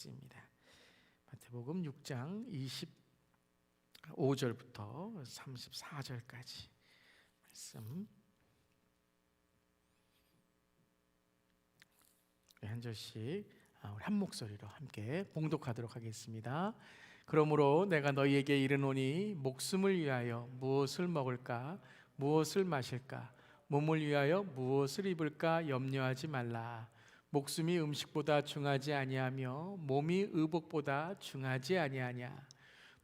있습니다. 마태복음 6장 25절부터 34절까지 말씀 한 절씩 우리 한 목소리로 함께 봉독하도록 하겠습니다. 그러므로 내가 너희에게 이르노니 목숨을 위하여 무엇을 먹을까 무엇을 마실까 몸을 위하여 무엇을 입을까 염려하지 말라. 목숨이 음식보다 중하지 아니하며 몸이 의복보다 중하지 아니하냐.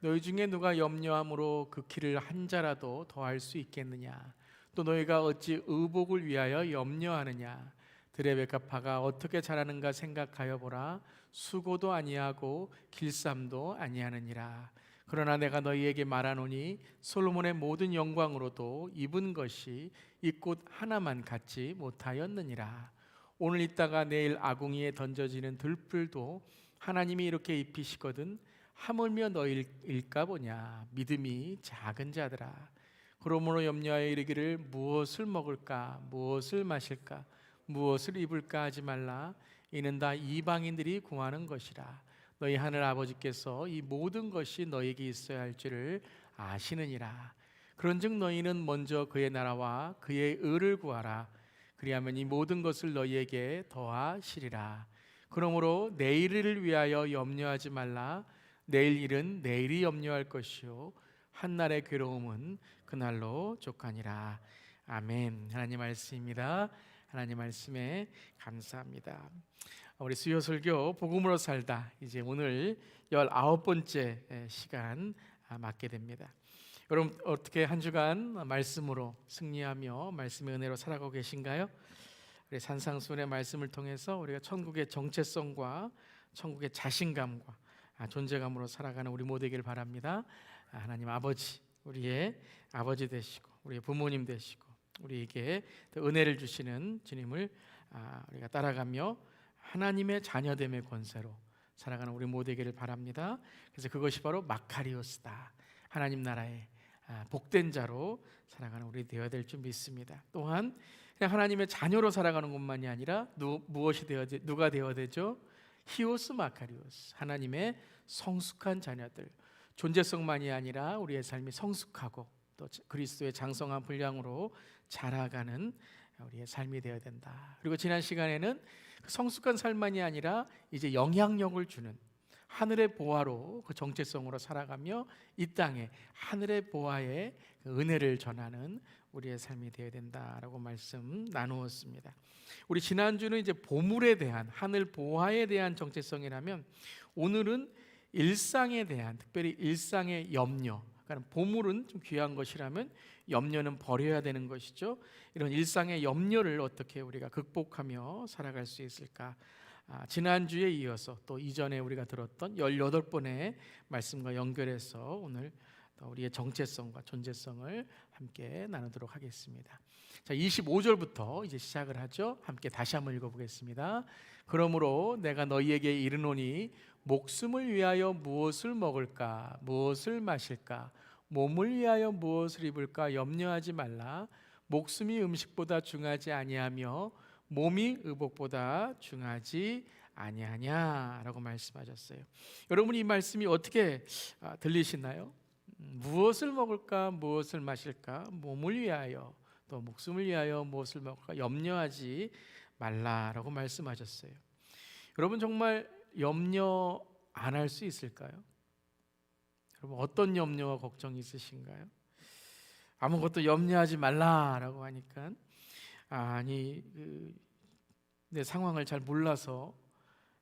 너희 중에 누가 염려함으로 그 키를 한 자라도 더할 수 있겠느냐. 또 너희가 어찌 의복을 위하여 염려하느냐. 들의 백합화가 어떻게 자라는가 생각하여 보라. 수고도 아니하고 길쌈도 아니하느니라. 그러나 내가 너희에게 말하노니 솔로몬의 모든 영광으로도 입은 것이 이 꽃 하나만 갖지 못하였느니라. 오늘 있다가 내일 아궁이에 던져지는 들풀도 하나님이 이렇게 입히시거든 하물며 너희일까 보냐. 믿음이 작은 자들아. 그러므로 염려하여 이르기를 무엇을 먹을까 무엇을 마실까 무엇을 입을까 하지 말라. 이는 다 이방인들이 구하는 것이라. 너희 하늘 아버지께서 이 모든 것이 너희에게 있어야 할 줄을 아시느니라. 그런즉 너희는 먼저 그의 나라와 그의 의를 구하라. 그리하면 이 모든 것을 너희에게 더하시리라. 그러므로 내일을 위하여 염려하지 말라. 내일 일은 내일이 염려할 것이요 한날의 괴로움은 그날로 족하니라. 아멘. 하나님 말씀입니다. 하나님 말씀에 감사합니다. 우리 수요설교 복음으로 살다 이제 오늘 19번째 시간 맞게 됩니다. 여러분 어떻게 한 주간 말씀으로 승리하며 말씀의 은혜로 살아가고 계신가요? 우리 산상수훈의 말씀을 통해서 우리가 천국의 정체성과 천국의 자신감과 존재감으로 살아가는 우리 모두이길 바랍니다. 하나님 아버지, 우리의 아버지 되시고 우리의 부모님 되시고 우리에게 은혜를 주시는 주님을 우리가 따라가며 하나님의 자녀됨의 권세로 살아가는 우리 모두이기를 바랍니다. 그래서 그것이 바로 마카리오스다. 하나님 나라의 복된 자로 살아가는 우리 되어야 될 줄 믿습니다. 또한 그냥 하나님의 자녀로 살아가는 것만이 아니라 누가 되어야 되죠? 히오스 마카리오스, 하나님의 성숙한 자녀들. 존재성만이 아니라 우리의 삶이 성숙하고 또 그리스도의 장성한 분량으로 자라가는 우리의 삶이 되어야 된다. 그리고 지난 시간에는 그 성숙한 삶만이 아니라 이제 영향력을 주는 하늘의 보화로 그 정체성으로 살아가며 이 땅에 하늘의 보화의 그 은혜를 전하는 우리의 삶이 되어야 된다라고 말씀 나누었습니다. 우리 지난주는 이제 보물에 대한 하늘 보화에 대한 정체성이라면 오늘은 일상에 대한, 특별히 일상의 염려, 그러니까 보물은 좀 귀한 것이라면 염려는 버려야 되는 것이죠. 이런 일상의 염려를 어떻게 우리가 극복하며 살아갈 수 있을까? 지난주에 이어서 또 이전에 우리가 들었던 18번의 말씀과 연결해서 오늘 우리의 정체성과 존재성을 함께 나누도록 하겠습니다. 자, 25절부터 이제 시작을 하죠. 함께 다시 한번 읽어보겠습니다. 그러므로 내가 너희에게 이르노니 목숨을 위하여 무엇을 먹을까 무엇을 마실까 몸을 위하여 무엇을 입을까 염려하지 말라. 목숨이 음식보다 중하지 아니하며 몸이 의복보다 중하지 아니하냐라고 말씀하셨어요. 여러분 이 말씀이 어떻게 들리시나요? 무엇을 먹을까 무엇을 마실까 몸을 위하여 또 목숨을 위하여 무엇을 먹을까 염려하지 말라라고 말씀하셨어요. 여러분 정말 염려 안 할 수 있을까요? 여러분 어떤 염려와 걱정이 있으신가요? 아무것도 염려하지 말라라고 하니까 내 상황을 잘 몰라서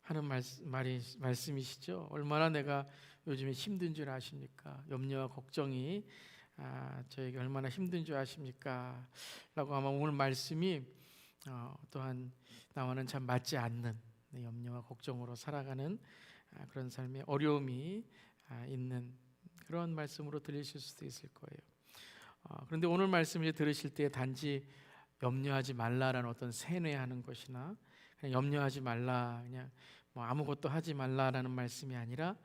하는 말씀이시죠. 얼마나 내가 요즘에 힘든 줄 아십니까? 염려와 걱정이 저에게 얼마나 힘든 줄 아십니까? 라고 아마 오늘 말씀이 또한 나와는 참 맞지 않는 염려와 걱정으로 살아가는 그런 삶의 어려움이 있는 그런 말씀으로 들리실 수도 있을 거예요. 그런데 오늘 말씀을 들으실 때 단지 염려하지 말라라는 어떤 세뇌하는 것이나 그냥 염려하지 말라 그냥 뭐 아무것도 하지 말라라는 말씀이 아니라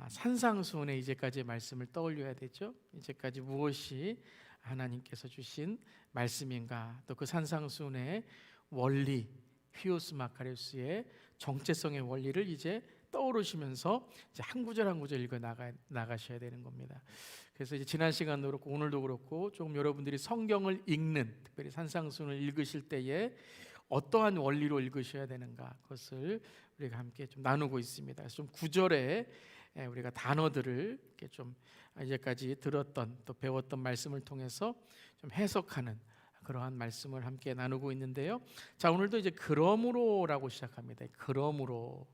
산상수훈의 이제까지의 말씀을 떠올려야 되죠. 이제까지 무엇이 하나님께서 주신 말씀인가, 또 그 산상수훈의 원리, 휘오스 마카리오스의 정체성의 원리를 이제 떠오르시면서 이제 한 구절 한 구절 읽어 나가셔야 되는 겁니다. 그래서 이제 지난 시간도 그렇고 오늘도 그렇고 조금 여러분들이 성경을 읽는, 특별히 산상수훈을 읽으실 때에 어떠한 원리로 읽으셔야 되는가, 그것을 우리가 함께 좀 나누고 있습니다. 그래서 좀 구절에 우리가 단어들을 이렇게 좀 이제까지 들었던 또 배웠던 말씀을 통해서 좀 해석하는 그러한 말씀을 함께 나누고 있는데요. 자, 오늘도 이제 그러므로라고 시작합니다. 그러므로.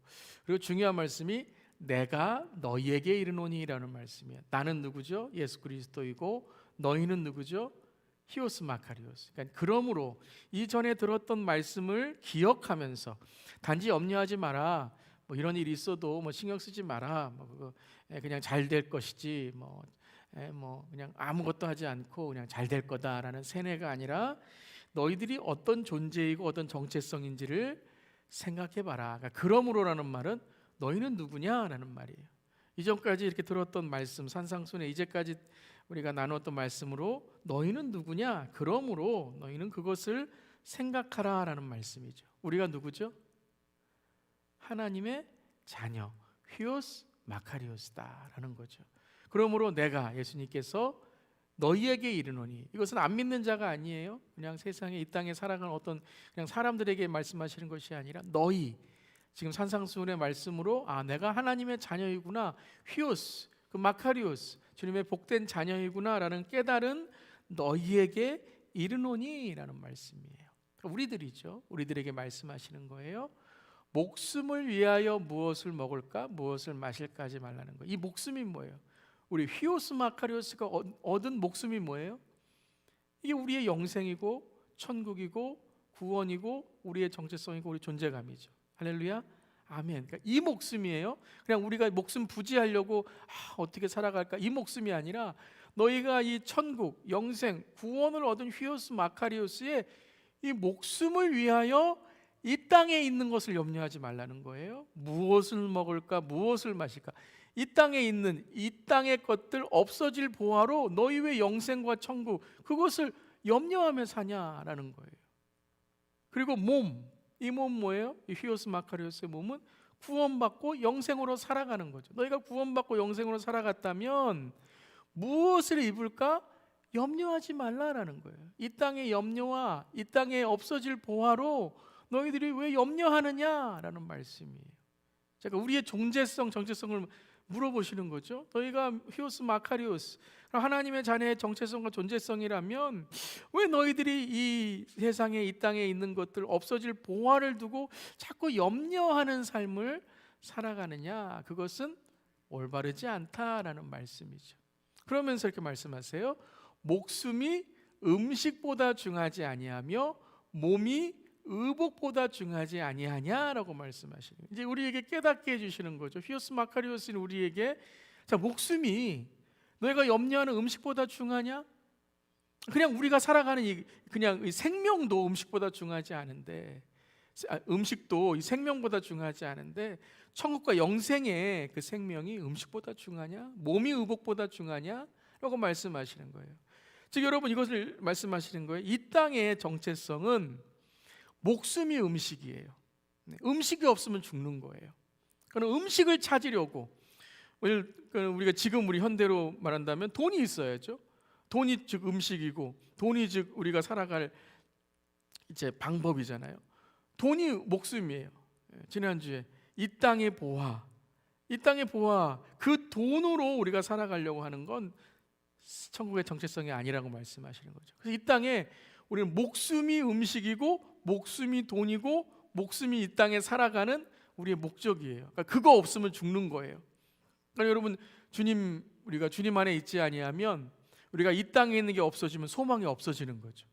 그리고 중요한 말씀이 내가 너희에게 이르노니라는 말씀이에요. 나는 누구죠? 예수 그리스도이고 너희는 누구죠? 히오스 마카리오스. 그러니까 그러므로 이전에 들었던 말씀을 기억하면서 단지 염려하지 마라. 뭐 이런 일이 있어도 뭐 신경 쓰지 마라. 뭐 그거 그냥 잘 될 것이지. 뭐 그냥 아무것도 하지 않고 그냥 잘 될 거다라는 세뇌가 아니라 너희들이 어떤 존재이고 어떤 정체성인지를 생각해봐라. 그러니까 그러므로라는 말은 너희는 누구냐라는 말이에요. 이전까지 이렇게 들었던 말씀, 산상수훈에 이제까지 우리가 나눴던 말씀으로 너희는 누구냐? 그러므로 너희는 그것을 생각하라라는 말씀이죠. 우리가 누구죠? 하나님의 자녀, 휘오스 마카리오스다라는 거죠. 그러므로 내가, 예수님께서 너희에게 이르노니, 이것은 안 믿는 자가 아니에요. 그냥 세상에 이 땅에 살아가는 어떤 그냥 사람들에게 말씀하시는 것이 아니라 너희, 지금 산상수훈의 말씀으로 내가 하나님의 자녀이구나, 휘오스, 그 마카리오스, 주님의 복된 자녀이구나라는 깨달은 너희에게 이르노니라는 말씀이에요. 우리들이죠. 우리들에게 말씀하시는 거예요. 목숨을 위하여 무엇을 먹을까, 무엇을 마실까 하지 말라는 거예요. 이 목숨이 뭐예요? 우리 휘오스 마카리오스가 얻은 목숨이 뭐예요? 이게 우리의 영생이고 천국이고 구원이고 우리의 정체성이고 우리 존재감이죠. 할렐루야, 아멘. 그러니까 이 목숨이에요. 그냥 우리가 목숨 부지하려고 어떻게 살아갈까, 이 목숨이 아니라 너희가 이 천국, 영생, 구원을 얻은 휘오스 마카리오스의 이 목숨을 위하여 이 땅에 있는 것을 염려하지 말라는 거예요. 무엇을 먹을까, 무엇을 마실까, 이 땅에 있는 이 땅의 것들 없어질 보화로 너희 왜 영생과 천국, 그것을 염려하며 사냐라는 거예요. 그리고 이 몸 뭐예요? 이 휘오스 마카리오스의 몸은 구원받고 영생으로 살아가는 거죠. 너희가 구원받고 영생으로 살아갔다면 무엇을 입을까? 염려하지 말라라는 거예요. 이 땅의 염려와 이 땅에 없어질 보화로 너희들이 왜 염려하느냐라는 말씀이에요. 제가 우리의 존재성, 정체성을 물어보시는 거죠. 너희가 휘오스 마카리오스, 하나님의 자녀의 정체성과 존재성이라면 왜 너희들이 이 세상에 이 땅에 있는 것들 없어질 보화를 두고 자꾸 염려하는 삶을 살아가느냐? 그것은 올바르지 않다라는 말씀이죠. 그러면서 이렇게 말씀하세요. 목숨이 음식보다 중하지 아니하며 몸이 의복보다 중하지 아니하냐라고 말씀하시는 거예요. 이제 우리에게 깨닫게 해주시는 거죠. 휘오스 마카리오스는 우리에게, 자, 목숨이 너희가 염려하는 음식보다 중하냐? 그냥 우리가 살아가는 그냥 이 생명도 음식보다 중하지 않은데, 음식도 이 생명보다 중하지 않은데 천국과 영생의 그 생명이 음식보다 중하냐? 몸이 의복보다 중하냐? 라고 말씀하시는 거예요. 즉 여러분, 이것을 말씀하시는 거예요. 이 땅의 정체성은 목숨이 음식이에요. 음식이 없으면 죽는 거예요. 그럼 음식을 찾으려고, 우리가 지금 우리 현대로 말한다면 돈이 있어야죠. 돈이 즉 음식이고, 돈이 즉 우리가 살아갈 이제 방법이잖아요. 돈이 목숨이에요. 지난주에 이 땅의 보화, 그 돈으로 우리가 살아가려고 하는 건 천국의 정체성이 아니라고 말씀하시는 거죠. 그래서 이 땅에 우리는 목숨이 음식이고, 목숨이 돈이고, 목숨이 이 땅에 살아가는 우리의 목적이에요. 그러니까 그거 없으면 죽는 거예요. 그러니까 여러분, 우리가 주님 안에 있지 아니하면 우리가 이 땅에 있는 게 없어지면 소망이 없어지는 거죠.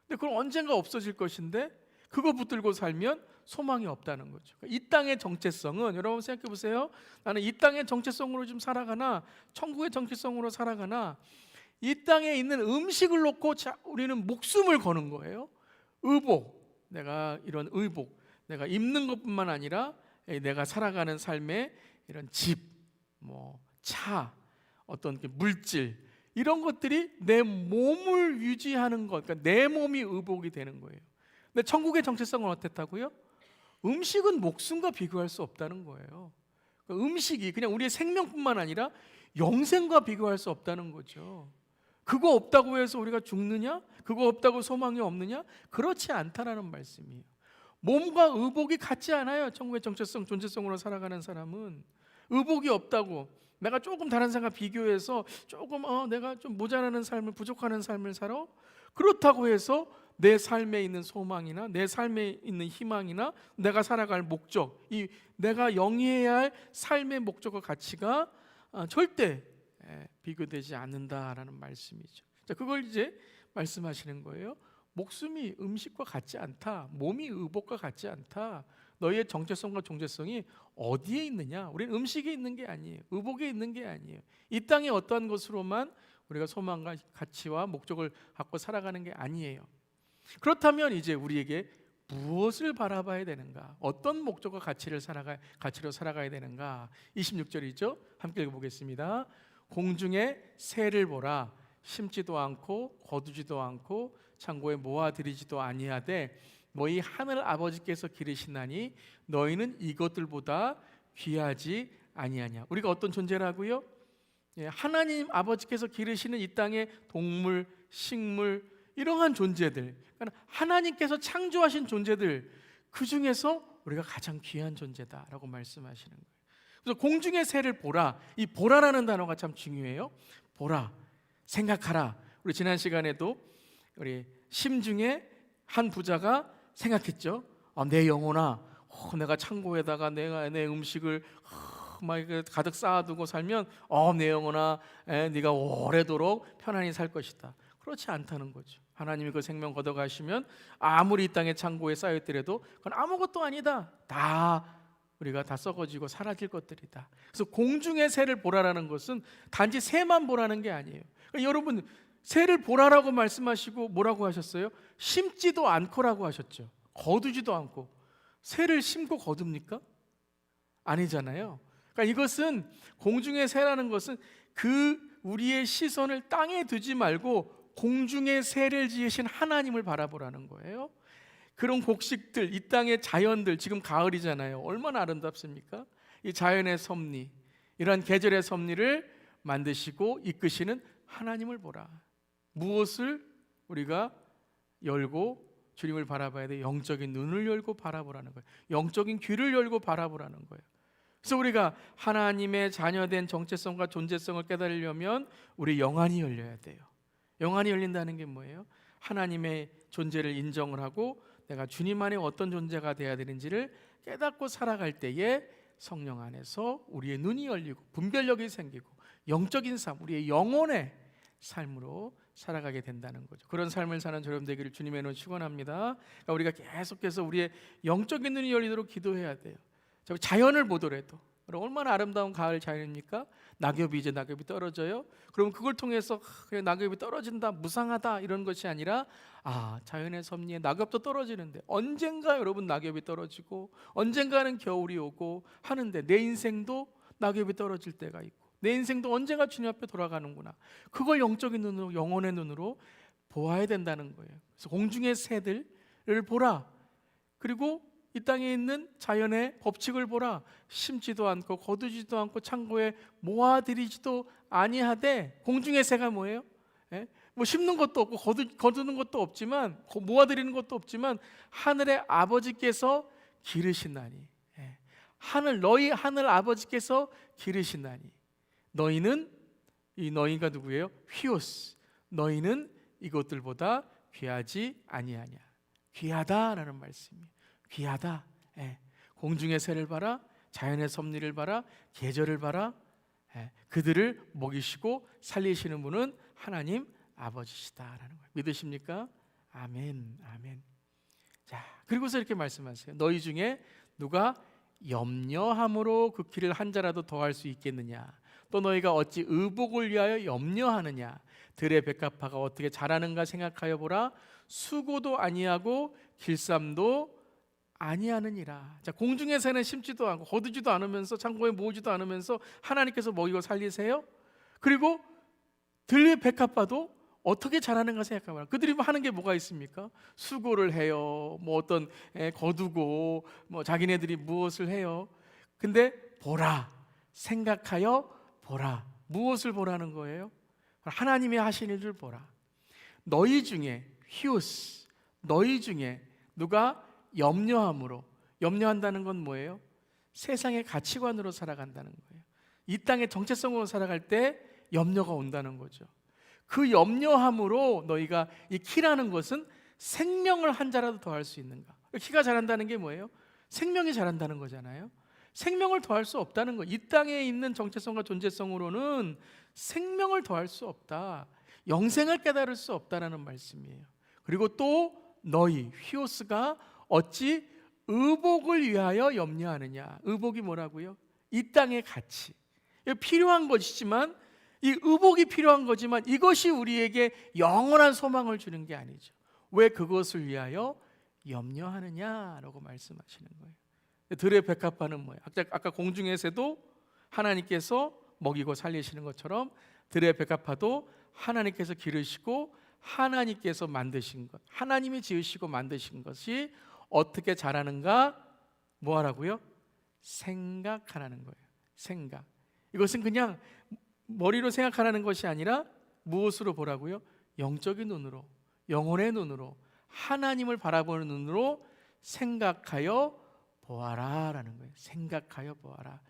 근데 그건 언젠가 없어질 것인데 그거 붙들고 살면 소망이 없다는 거죠. 그러니까 이 땅의 정체성은, 여러분 생각해 보세요. 나는 이 땅의 정체성으로 좀 살아가나, 천국의 정체성으로 살아가나, 이 땅에 있는 음식을 놓고 우리는 목숨을 거는 거예요. 의복, 내가 이런 의복, 내가 입는 것뿐만 아니라 내가 살아가는 삶의 이런 집, 차, 어떤 물질, 이런 것들이 내 몸을 유지하는 것, 그러니까 내 몸이 의복이 되는 거예요. 근데 천국의 정체성은 어땠다고요? 음식은 목숨과 비교할 수 없다는 거예요. 음식이 그냥 우리의 생명뿐만 아니라 영생과 비교할 수 없다는 거죠. 그거 없다고 해서 우리가 죽느냐? 그거 없다고 소망이 없느냐? 그렇지 않다라는 말씀이에요. 몸과 의복이 같지 않아요. 천국의 정체성, 존재성으로 살아가는 사람은 의복이 없다고 내가 조금 다른 사람과 비교해서 조금 내가 좀 모자라는 삶을, 부족하는 삶을 살아? 그렇다고 해서 내 삶에 있는 소망이나 내 삶에 있는 희망이나 내가 살아갈 목적, 이 내가 영위해야 할 삶의 목적과 가치가 절대 비교되지 않는다라는 말씀이죠. 자, 그걸 이제 말씀하시는 거예요. 목숨이 음식과 같지 않다. 몸이 의복과 같지 않다. 너희의 정체성과 존재성이 어디에 있느냐? 우리는 음식에 있는 게 아니에요. 의복에 있는 게 아니에요. 이 땅의 어떠한 것으로만 우리가 소망과 가치와 목적을 갖고 살아가는 게 아니에요. 그렇다면 이제 우리에게 무엇을 바라봐야 되는가? 어떤 목적과 가치로 살아가야 되는가? 26절이죠. 함께 읽어보겠습니다. 공중의 새를 보라. 심지도 않고 거두지도 않고 창고에 모아들이지도 아니하되 너희 하늘 아버지께서 기르시나니 너희는 이것들보다 귀하지 아니하냐. 우리가 어떤 존재라고요? 하나님 아버지께서 기르시는 이 땅의 동물, 식물, 이러한 존재들, 그러니까 하나님께서 창조하신 존재들, 그 중에서 우리가 가장 귀한 존재다라고 말씀하시는 거예요. 그래서 공중의 새를 보라. 이 보라라는 단어가 참 중요해요. 보라, 생각하라. 우리 지난 시간에도 우리 심중에 한 부자가 생각했죠. 내 영혼아, 내가 창고에다가 내가 내 음식을 막 가득 쌓아두고 살면 내 영혼아, 네가 오래도록 편안히 살 것이다. 그렇지 않다는 거죠. 하나님이 그 생명 걷어가시면 아무리 이 땅의 창고에 쌓였더라도 그건 아무것도 아니다. 다 우리가 다 썩어지고 사라질 것들이다. 그래서 공중의 새를 보라라는 것은 단지 새만 보라는 게 아니에요. 그러니까 여러분, 새를 보라라고 말씀하시고 뭐라고 하셨어요? 심지도 않고라고 하셨죠. 거두지도 않고. 새를 심고 거둡니까? 아니잖아요. 그러니까 이것은, 공중의 새라는 것은 그 우리의 시선을 땅에 두지 말고 공중의 새를 지으신 하나님을 바라보라는 거예요. 그런 곡식들, 이 땅의 자연들, 지금 가을이잖아요. 얼마나 아름답습니까? 이 자연의 섭리, 이러한 계절의 섭리를 만드시고 이끄시는 하나님을 보라. 무엇을 우리가 열고 주님을 바라봐야 돼? 영적인 눈을 열고 바라보라는 거예요. 영적인 귀를 열고 바라보라는 거예요. 그래서 우리가 하나님의 자녀된 정체성과 존재성을 깨달으려면 우리 영안이 열려야 돼요. 영안이 열린다는 게 뭐예요? 하나님의 존재를 인정을 하고 내가 주님 안에 어떤 존재가 되어야 되는지를 깨닫고 살아갈 때에 성령 안에서 우리의 눈이 열리고 분별력이 생기고 영적인 삶, 우리의 영혼의 삶으로 살아가게 된다는 거죠. 그런 삶을 사는 여러분 되기를 주님의 이름으로 축원합니다. 그러니까 우리가 계속해서 우리의 영적인 눈이 열리도록 기도해야 돼요. 자연을 보더라도 얼마나 아름다운 가을 자연입니까? 낙엽이 떨어져요. 그럼 그걸 통해서 그냥 낙엽이 떨어진다, 무상하다 이런 것이 아니라 자연의 섭리에 낙엽도 떨어지는데 언젠가 여러분 낙엽이 떨어지고 언젠가는 겨울이 오고 하는데 내 인생도 낙엽이 떨어질 때가 있고 내 인생도 언젠가 주님 앞에 돌아가는구나. 그걸 영적인 눈으로, 영혼의 눈으로 보아야 된다는 거예요. 그래서 공중의 새들을 보라. 그리고 이 땅에 있는 자연의 법칙을 보라. 심지도 않고 거두지도 않고 창고에 모아들이지도 아니하되. 공중의 새가 뭐예요? 뭐 심는 것도 없고 거두는 것도 없지만, 모아들이는 것도 없지만 하늘의 아버지께서 기르시나니. 너희 하늘 아버지께서 기르시나니. 너희는, 이 너희가 누구예요? 휘오스. 너희는 이것들보다 귀하지 아니하냐. 귀하다라는 말씀이에요. 귀하다. 공중의 새를 봐라, 자연의 섭리를 봐라, 계절을 봐라. 그들을 먹이시고 살리시는 분은 하나님 아버지시다라는 거예요. 믿으십니까? 아멘, 아멘. 자, 그리고서 이렇게 말씀하세요. 너희 중에 누가 염려함으로 그 길을 한 자라도 더할 수 있겠느냐? 또 너희가 어찌 의복을 위하여 염려하느냐? 들의 백합화가 어떻게 자라는가 생각하여 보라. 수고도 아니하고 길쌈도 아니하느니라. 자, 공중의 새는 심지도 않고 거두지도 않으면서 창고에 모으지도 않으면서 하나님께서 먹이고 살리세요. 그리고 들의 백합화도 어떻게 자라는가 생각해봐라. 그들이 하는 게 뭐가 있습니까? 수고를 해요. 뭐 어떤 거두고 뭐 자기네들이 무엇을 해요. 근데 보라, 생각하여 보라. 무엇을 보라는 거예요? 하나님이 하신 일을 보라. 너희 중에 히오스, 너희 중에 누가 염려함으로, 염려한다는 건 뭐예요? 세상의 가치관으로 살아간다는 거예요. 이 땅의 정체성으로 살아갈 때 염려가 온다는 거죠. 그 염려함으로 너희가, 이 키라는 것은 생명을 한 자라도 더할 수 있는가? 키가 자란다는 게 뭐예요? 생명이 자란다는 거잖아요. 생명을 더할 수 없다는 거. 이 땅에 있는 정체성과 존재성으로는 생명을 더할 수 없다. 영생을 깨달을 수 없다라는 말씀이에요. 그리고 또 너희 히오스가 어찌 의복을 위하여 염려하느냐. 의복이 뭐라고요? 이 땅의 가치. 필요한 것이지만, 이 의복이 필요한 거지만 이것이 우리에게 영원한 소망을 주는 게 아니죠. 왜 그것을 위하여 염려하느냐라고 말씀하시는 거예요. 들의 백합화는 뭐예요? 아까 공중의 새도 하나님께서 먹이고 살리시는 것처럼 들의 백합화도 하나님께서 기르시고 하나님께서 만드신 것, 하나님이 지으시고 만드신 것이 어떻게 자라는가 뭐 하라고요? 생각하라는 거예요. 생각. 이것은 그냥 머리로 생각하라는 것이 아니라 무엇으로 보라고요? 영적인 눈으로, 영혼의 눈으로, 하나님을 바라보는 눈으로 생각하여 보아라 라는 거예요. 생각하여 보아라.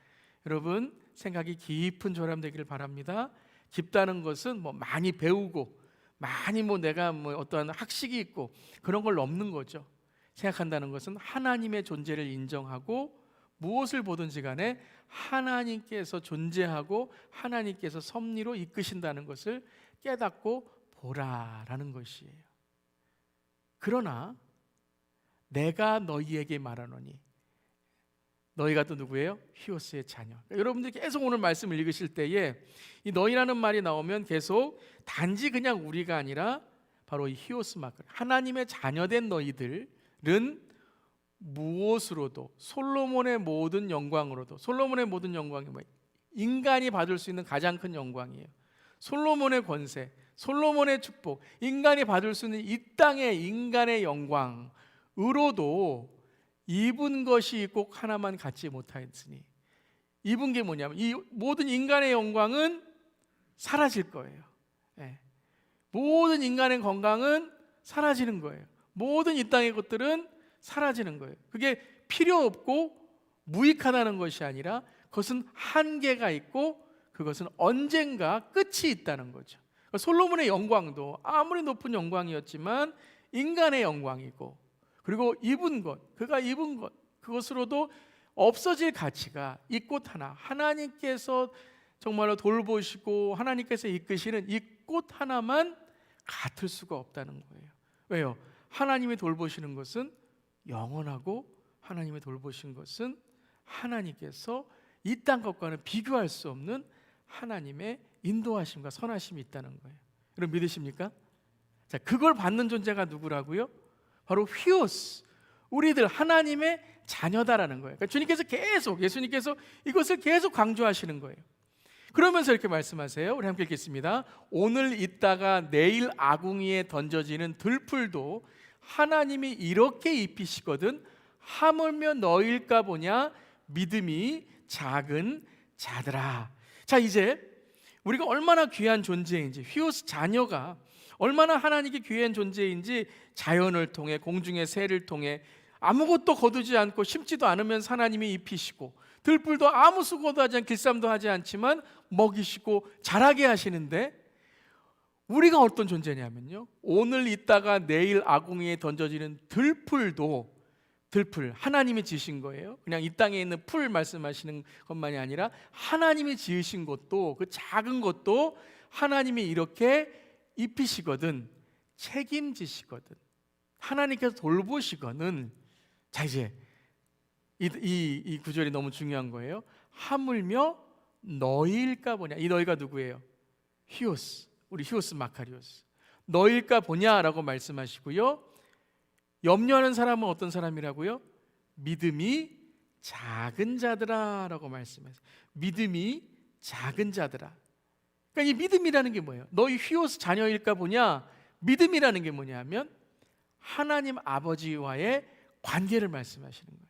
여러분, 생각이 깊은 조람 되기를 바랍니다. 깊다는 것은 뭐 많이 배우고 많이 내가 어떠한 학식이 있고 그런 걸 넘는 거죠. 생각한다는 것은 하나님의 존재를 인정하고 무엇을 보든지 간에 하나님께서 존재하고 하나님께서 섭리로 이끄신다는 것을 깨닫고 보라라는 것이에요. 그러나 내가 너희에게 말하노니, 너희가 또 누구예요? 히오스의 자녀. 여러분들이 계속 오늘 말씀을 읽으실 때에 이 너희라는 말이 나오면 계속 단지 그냥 우리가 아니라 바로 이 히오스 마크, 하나님의 자녀된 너희들은 무엇으로도, 솔로몬의 모든 영광으로도, 솔로몬의 모든 영광이 뭐예요? 인간이 받을 수 있는 가장 큰 영광이에요. 솔로몬의 권세, 솔로몬의 축복, 인간이 받을 수 있는 이 땅의 인간의 영광으로도 입은 것이 꼭 하나만 갖지 못하였으니, 입은 게 뭐냐면 이 모든 인간의 영광은 사라질 거예요. 네. 모든 인간의 건강은 사라지는 거예요. 모든 이 땅의 것들은 사라지는 거예요. 그게 필요 없고 무익하다는 것이 아니라 그것은 한계가 있고 그것은 언젠가 끝이 있다는 거죠. 솔로몬의 영광도 아무리 높은 영광이었지만 인간의 영광이고, 그리고 입은 것, 그가 입은 것, 그것으로도 없어질 가치가 이 꽃 하나, 하나님께서 정말로 돌보시고 하나님께서 이끄시는 이 꽃 하나만 같을 수가 없다는 거예요. 왜요? 하나님이 돌보시는 것은 영원하고 하나님이 돌보신 것은 하나님께서 이 땅 것과는 비교할 수 없는 하나님의 인도하심과 선하심이 있다는 거예요. 여러분 믿으십니까? 자, 그걸 받는 존재가 누구라고요? 바로 휘오스, 우리들 하나님의 자녀다라는 거예요. 그러니까 주님께서 계속, 예수님께서 이것을 계속 강조하시는 거예요. 그러면서 이렇게 말씀하세요. 우리 함께 읽겠습니다. 오늘 있다가 내일 아궁이에 던져지는 들풀도 하나님이 이렇게 입히시거든 하물며 너일까 보냐 믿음이 작은 자들아. 자, 이제 우리가 얼마나 귀한 존재인지, 휘오스 자녀가 얼마나 하나님께 귀한 존재인지 자연을 통해, 공중의 새를 통해 아무것도 거두지 않고 심지도 않으면 하나님이 입히시고, 들풀도 아무 수고도 하지 않고 길쌈도 하지 않지만 먹이시고 자라게 하시는데, 우리가 어떤 존재냐면요, 오늘 있다가 내일 아궁이에 던져지는 들풀도, 들풀 하나님이 지으신 거예요. 그냥 이 땅에 있는 풀 말씀하시는 것만이 아니라 하나님이 지으신 것도, 그 작은 것도 하나님이 이렇게 입히시거든, 책임지시거든, 하나님께서 돌보시거든. 자, 이제 이 구절이 너무 중요한 거예요. 하물며 너희일까 보냐. 이 너희가 누구예요? 히오스, 우리 히오스 마카리오스. 너희일까 보냐라고 말씀하시고요, 염려하는 사람은 어떤 사람이라고요? 믿음이 작은 자들아 라고 말씀하세요. 믿음이 작은 자들아. 그러니까 이 믿음이라는 게 뭐예요? 너희 휘오스 자녀일까 보냐. 믿음이라는 게 뭐냐면 하나님 아버지와의 관계를 말씀하시는 거예요.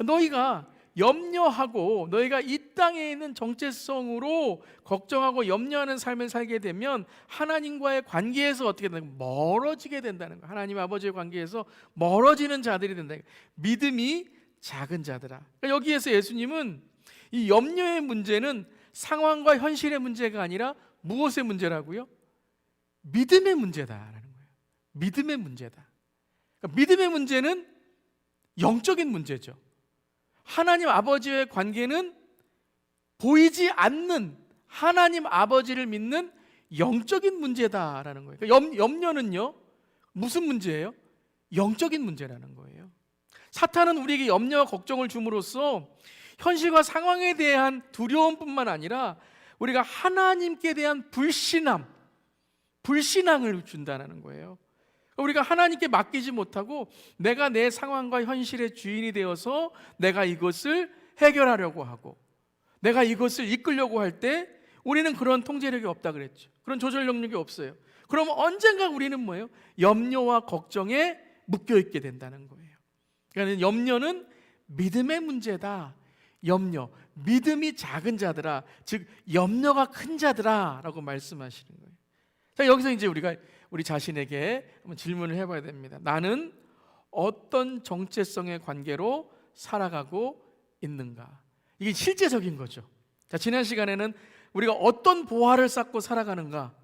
너희가 염려하고 너희가 이 땅에 있는 정체성으로 걱정하고 염려하는 삶을 살게 되면 하나님과의 관계에서 어떻게 된다? 멀어지게 된다는 거예요. 하나님 아버지의 관계에서 멀어지는 자들이 된다. 믿음이 작은 자들아. 그러니까 여기에서 예수님은 이 염려의 문제는 상황과 현실의 문제가 아니라 무엇의 문제라고요? 믿음의 문제다라는 거예요. 믿음의 문제다. 그러니까 믿음의 문제는 영적인 문제죠. 하나님 아버지의 관계는 보이지 않는 하나님 아버지를 믿는 영적인 문제다라는 거예요. 그러니까 염려는요, 무슨 문제예요? 영적인 문제라는 거예요. 사탄은 우리에게 염려와 걱정을 줌으로써 현실과 상황에 대한 두려움뿐만 아니라 우리가 하나님께 대한 불신앙을 준다는 거예요. 우리가 하나님께 맡기지 못하고 내가 내 상황과 현실의 주인이 되어서 내가 이것을 해결하려고 하고 내가 이것을 이끌려고 할 때 우리는 그런 통제력이 없다 그랬죠. 그런 조절 능력이 없어요. 그러면 언젠가 우리는 뭐예요? 염려와 걱정에 묶여 있게 된다는 거예요. 그러니까 염려는 믿음의 문제다. 믿음이 작은 자들아, 즉 염려가 큰 자들아 라고 말씀하시는 거예요. 자, 여기서 이제 우리 자신에게 한번 질문을 해봐야 됩니다. 나는 어떤 정체성의 관계로 살아가고 있는가? 이게 실제적인 거죠. 자, 지난 시간에는 우리가 어떤 보화를 쌓고 살아가는가,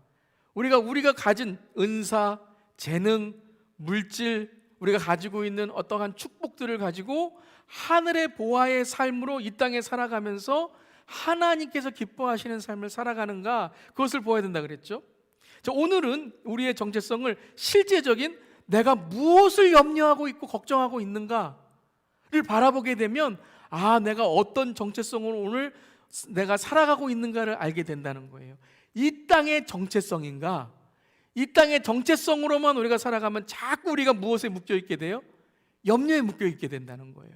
우리가 가진 은사, 재능, 물질, 우리가 가지고 있는 어떠한 축복들을 가지고 하늘의 보화의 삶으로 이 땅에 살아가면서 하나님께서 기뻐하시는 삶을 살아가는가, 그것을 보아야 된다 그랬죠. 자, 오늘은 우리의 정체성을 실제적인 내가 무엇을 염려하고 있고 걱정하고 있는가를 바라보게 되면 내가 어떤 정체성으로 오늘 내가 살아가고 있는가를 알게 된다는 거예요. 이 땅의 정체성인가? 이 땅의 정체성으로만 우리가 살아가면 자꾸 우리가 무엇에 묶여 있게 돼요? 염려에 묶여 있게 된다는 거예요.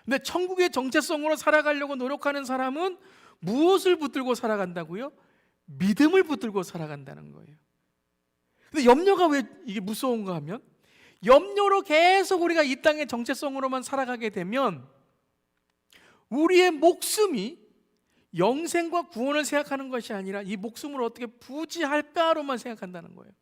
근데 천국의 정체성으로 살아가려고 노력하는 사람은 무엇을 붙들고 살아간다고요? 믿음을 붙들고 살아간다는 거예요. 근데 염려가 왜 이게 무서운가 하면, 염려로 계속 우리가 이 땅의 정체성으로만 살아가게 되면 우리의 목숨이 영생과 구원을 생각하는 것이 아니라 이 목숨을 어떻게 부지할까로만 생각한다는 거예요.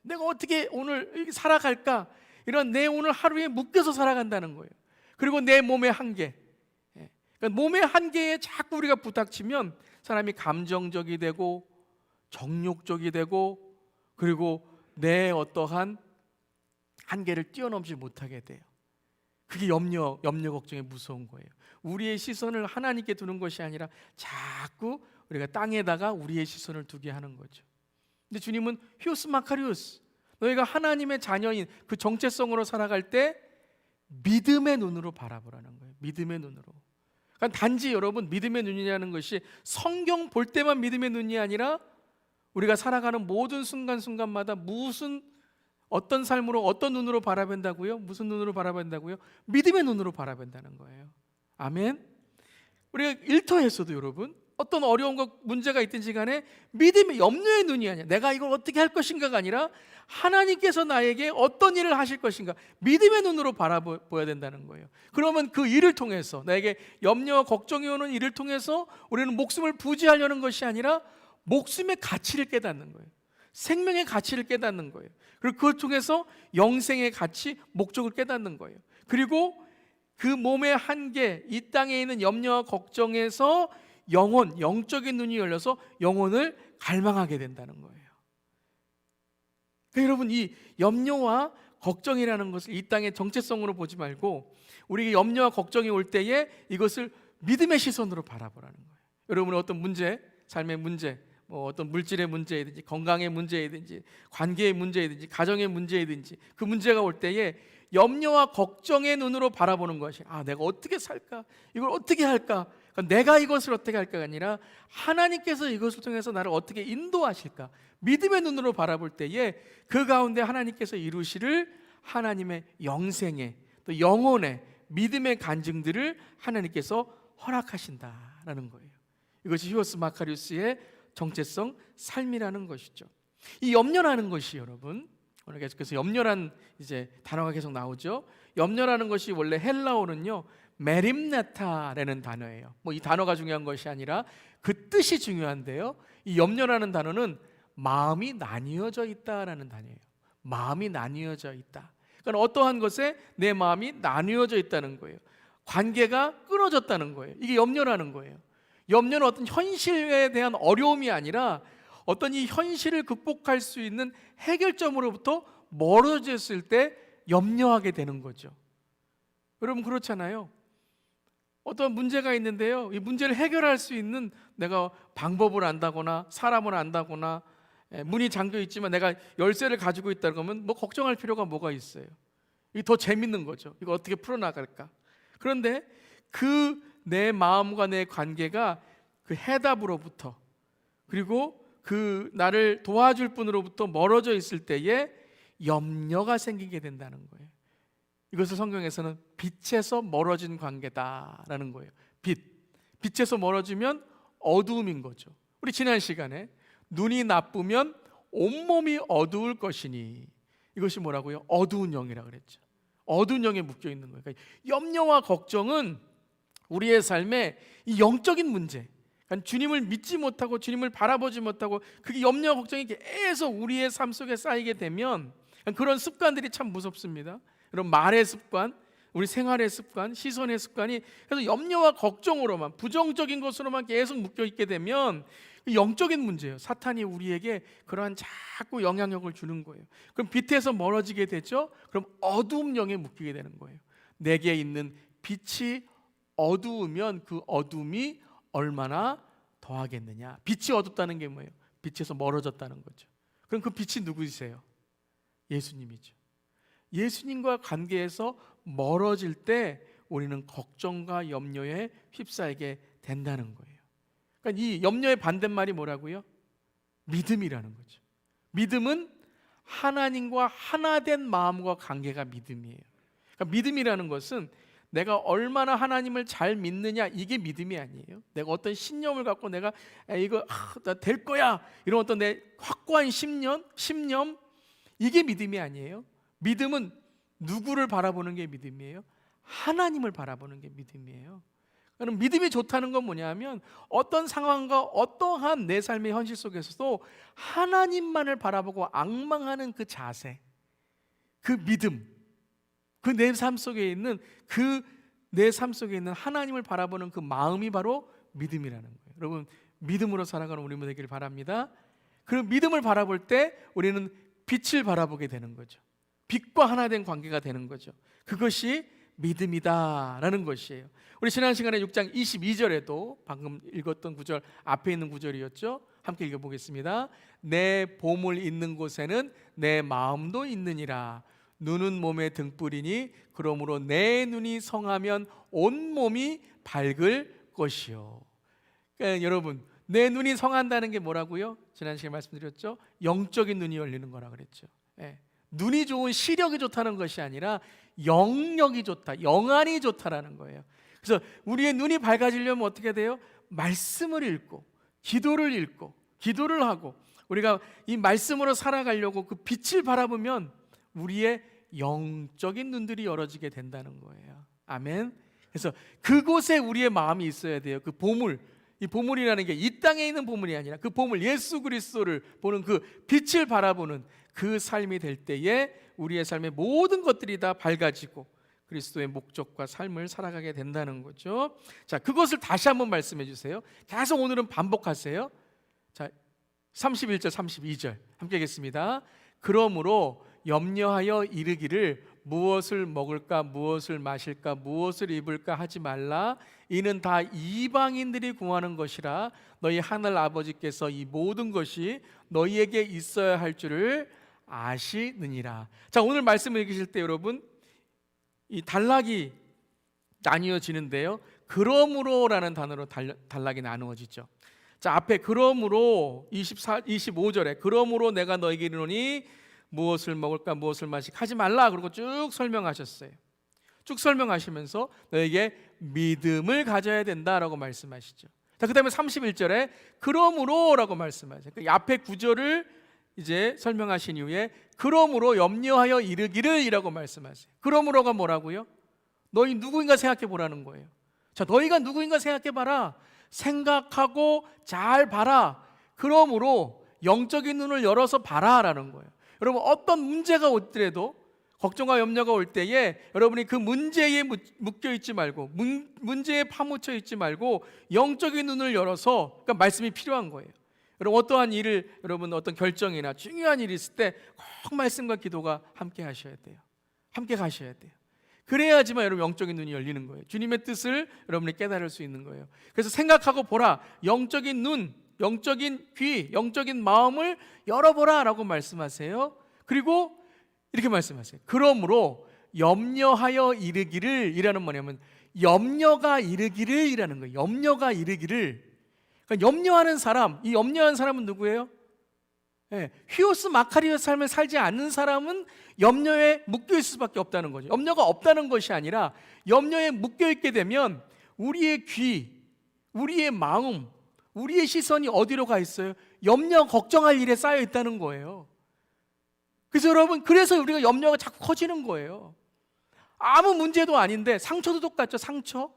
내가 어떻게 오늘 살아갈까, 이런 내 오늘 하루에 묶여서 살아간다는 거예요. 그리고 내 몸의 한계, 그러니까 몸의 한계에 자꾸 우리가 부닥치면 사람이 감정적이 되고 정욕적이 되고, 그리고 내 어떠한 한계를 뛰어넘지 못하게 돼요. 그게 염려 걱정의 무서운 거예요. 우리의 시선을 하나님께 두는 것이 아니라 자꾸 우리가 땅에다가 우리의 시선을 두게 하는 거죠. 근데 주님은 히오스 마카리오스, 너희가 하나님의 자녀인 그 정체성으로 살아갈 때 믿음의 눈으로 바라보라는 거예요. 믿음의 눈으로. 그러니까 단지 여러분, 믿음의 눈이라는 것이 성경 볼 때만 믿음의 눈이 아니라 우리가 살아가는 모든 순간순간마다 어떤 삶으로, 어떤 눈으로 바라본다고요? 무슨 눈으로 바라본다고요? 믿음의 눈으로 바라본다는 거예요. 아멘. 우리가 일터에서도 여러분, 어떤 어려움과 문제가 있든지 간에 믿음의, 염려의 눈이 아니야. 내가 이걸 어떻게 할 것인가가 아니라 하나님께서 나에게 어떤 일을 하실 것인가, 믿음의 눈으로 바라봐야 된다는 거예요. 그러면 그 일을 통해서, 나에게 염려와 걱정이 오는 일을 통해서 우리는 목숨을 부지하려는 것이 아니라 목숨의 가치를 깨닫는 거예요. 생명의 가치를 깨닫는 거예요. 그리고 그걸 통해서 영생의 가치, 목적을 깨닫는 거예요. 그리고 그 몸의 한계, 이 땅에 있는 염려와 걱정에서 영적인 눈이 열려서 영혼을 갈망하게 된다는 거예요. 그러니까 여러분, 이 염려와 걱정이라는 것을 이 땅의 정체성으로 보지 말고 우리에게 염려와 걱정이 올 때에 이것을 믿음의 시선으로 바라보라는 거예요. 여러분의 어떤 문제, 삶의 문제, 어떤 물질의 문제이든지 건강의 문제이든지 관계의 문제이든지 가정의 문제이든지 그 문제가 올 때에 염려와 걱정의 눈으로 바라보는 것이, 내가 어떻게 살까? 이걸 어떻게 할까? 그러니까 내가 이것을 어떻게 할까가 아니라 하나님께서 이것을 통해서 나를 어떻게 인도하실까? 믿음의 눈으로 바라볼 때에 그 가운데 하나님께서 이루시를 하나님의 영생의, 또 영혼의 믿음의 간증들을 하나님께서 허락하신다라는 거예요. 이것이 히오스 마카리우스의 정체성 삶이라는 것이죠. 이 염려라는 것이 여러분, 오늘 계속해서 염려란 이제 단어가 계속 나오죠. 염려라는 것이 원래 헬라어는요, 메림나타라는 단어예요. 이 단어가 중요한 것이 아니라 그 뜻이 중요한데요. 이 염려라는 단어는 마음이 나뉘어져 있다라는 단어예요. 마음이 나뉘어져 있다. 그러니까 어떠한 것에 내 마음이 나뉘어져 있다는 거예요. 관계가 끊어졌다는 거예요. 이게 염려라는 거예요. 염려는 어떤 현실에 대한 어려움이 아니라 어떤 이 현실을 극복할 수 있는 해결점으로부터 멀어졌을 때 염려하게 되는 거죠. 여러분 그렇잖아요. 어떤 문제가 있는데요, 이 문제를 해결할 수 있는 내가 방법을 안다거나 사람을 안다거나 문이 잠겨 있지만 내가 열쇠를 가지고 있다 그러면 걱정할 필요가 뭐가 있어요. 이게 더 재밌는 거죠. 이거 어떻게 풀어나갈까. 그런데 그 내 마음과 내 관계가 그 해답으로부터, 그리고 그 나를 도와줄 분으로부터 멀어져 있을 때에 염려가 생기게 된다는 거예요. 이것을 성경에서는 빛에서 멀어진 관계다라는 거예요. 빛에서 멀어지면 어두움인 거죠. 우리 지난 시간에 눈이 나쁘면 온몸이 어두울 것이니, 이것이 뭐라고요? 어두운 영이라고 그랬죠. 어두운 영에 묶여 있는 거예요. 그러니까 염려와 걱정은 우리의 삶에 이 영적인 문제, 그러니까 주님을 믿지 못하고 주님을 바라보지 못하고 그게 염려와 걱정이 계속 우리의 삶 속에 쌓이게 되면 그런 습관들이 참 무섭습니다. 이런 말의 습관, 우리 생활의 습관, 시선의 습관이 그래서 염려와 걱정으로만, 부정적인 것으로만 계속 묶여 있게 되면 영적인 문제예요. 사탄이 우리에게 그러한 자꾸 영향력을 주는 거예요. 그럼 빛에서 멀어지게 되죠. 그럼 어두움 영에 묶이게 되는 거예요. 내게 있는 빛이 어두우면 그 어둠이 얼마나 더하겠느냐. 빛이 어둡다는 게 뭐예요? 빛에서 멀어졌다는 거죠. 그럼 그 빛이 누구이세요? 예수님이죠. 예수님과 관계에서 멀어질 때 우리는 걱정과 염려에 휩싸이게 된다는 거예요. 그러니까 이 염려의 반대말이 뭐라고요? 믿음이라는 거죠. 믿음은 하나님과 하나된 마음과 관계가 믿음이에요. 그러니까 믿음이라는 것은 내가 얼마나 하나님을 잘 믿느냐, 이게 믿음이 아니에요. 내가 어떤 신념을 갖고 내가 이거 나 될 거야, 이런 어떤 내 확고한 신념, 이게 믿음이 아니에요. 믿음은 누구를 바라보는 게 믿음이에요? 하나님을 바라보는 게 믿음이에요. 그럼 믿음이 좋다는 건 뭐냐면 어떤 상황과 어떠한 내 삶의 현실 속에서도 하나님만을 바라보고 앙망하는 그 자세, 그 믿음, 그 내 삶 속에 있는 하나님을 바라보는 그 마음이 바로 믿음이라는 거예요. 여러분, 믿음으로 살아가는 우리 되기를 바랍니다. 그 믿음을 바라볼 때 우리는 빛을 바라보게 되는 거죠. 빛과 하나 된 관계가 되는 거죠. 그것이 믿음이다라는 것이에요. 우리 지난 시간에 6장 22절에도 방금 읽었던 구절 앞에 있는 구절이었죠. 함께 읽어보겠습니다. 내 보물 있는 곳에는 내 마음도 있느니라. 눈은 몸의 등불이니 그러므로 내 눈이 성하면 온 몸이 밝을 것이요. 그러니까 여러분, 내 눈이 성한다는 게 뭐라고요? 지난 시간에 말씀드렸죠. 영적인 눈이 열리는 거라 그랬죠. 눈이 좋은 시력이 좋다는 것이 아니라 영력이 좋다, 영안이 좋다라는 거예요. 그래서 우리의 눈이 밝아지려면 어떻게 돼요? 말씀을 읽고 기도를 하고 우리가 이 말씀으로 살아가려고 그 빛을 바라보면 우리의 영적인 눈들이 열어지게 된다는 거예요. 아멘. 그래서 그곳에 우리의 마음이 있어야 돼요. 그 보물, 이 보물이라는 게 이 땅에 있는 보물이 아니라 그 보물, 예수 그리스도를 보는 그 빛을 바라보는 그 삶이 될 때에 우리의 삶의 모든 것들이 다 밝아지고 그리스도의 목적과 삶을 살아가게 된다는 거죠. 자, 그것을 다시 한번 말씀해 주세요. 계속 오늘은 반복하세요. 자, 31절 32절 함께 하겠습니다. 그러므로 염려하여 이르기를 무엇을 먹을까, 무엇을 마실까, 무엇을 입을까 하지 말라. 이는 다 이방인들이 구하는 것이라. 너희 하늘 아버지께서 이 모든 것이 너희에게 있어야 할 줄을 아시느니라. 자, 오늘 말씀을 읽으실 때 여러분 이 단락이 나뉘어지는데요. 그러므로라는 단어로 단락이 나누어지죠. 자, 앞에 그러므로 25절에 그러므로 내가 너에게 이르노니 무엇을 먹을까 무엇을 마실까 하지 말라. 그리고 쭉 설명하셨어요. 쭉 설명하시면서 너에게 믿음을 가져야 된다라고 말씀하시죠. 자, 그 다음에 31절에 그러므로라고 말씀하세요. 그 앞에 구절을 이제 설명하신 이후에 그러므로 염려하여 이르기를 이라고 말씀하세요. 그러므로가 뭐라고요? 너희 누구인가 생각해 보라는 거예요. 자, 너희가 누구인가 생각해 봐라. 생각하고 잘 봐라. 그러므로 영적인 눈을 열어서 봐라라는 거예요. 여러분, 어떤 문제가 오더라도 걱정과 염려가 올 때에 여러분이 그 문제에 묶여 있지 말고 문제에 파묻혀 있지 말고 영적인 눈을 열어서, 그러니까 말씀이 필요한 거예요. 여러분, 어떠한 일을, 여러분 어떤 결정이나 중요한 일이 있을 때 꼭 말씀과 기도가 함께 하셔야 돼요. 함께 가셔야 돼요. 그래야지만 여러분 영적인 눈이 열리는 거예요. 주님의 뜻을 여러분이 깨달을 수 있는 거예요. 그래서 생각하고 보라. 영적인 눈, 영적인 귀, 영적인 마음을 열어보라 라고 말씀하세요. 그리고 이렇게 말씀하세요. 그러므로 염려하여 이르기를, 이라는 뭐냐면 염려가 이르기를 이라는 거예요. 염려가 이르기를. 그러니까 염려하는 사람, 이 염려하는 사람은 누구예요? 휘오스 마카리오의 삶을 살지 않는 사람은 염려에 묶여 있을 수밖에 없다는 거죠. 염려가 없다는 것이 아니라 염려에 묶여 있게 되면 우리의 귀, 우리의 마음, 우리의 시선이 어디로 가 있어요? 염려, 걱정할 일에 쌓여 있다는 거예요. 그래서 여러분, 그래서 우리가 염려가 자꾸 커지는 거예요. 아무 문제도 아닌데 상처도 똑같죠. 상처,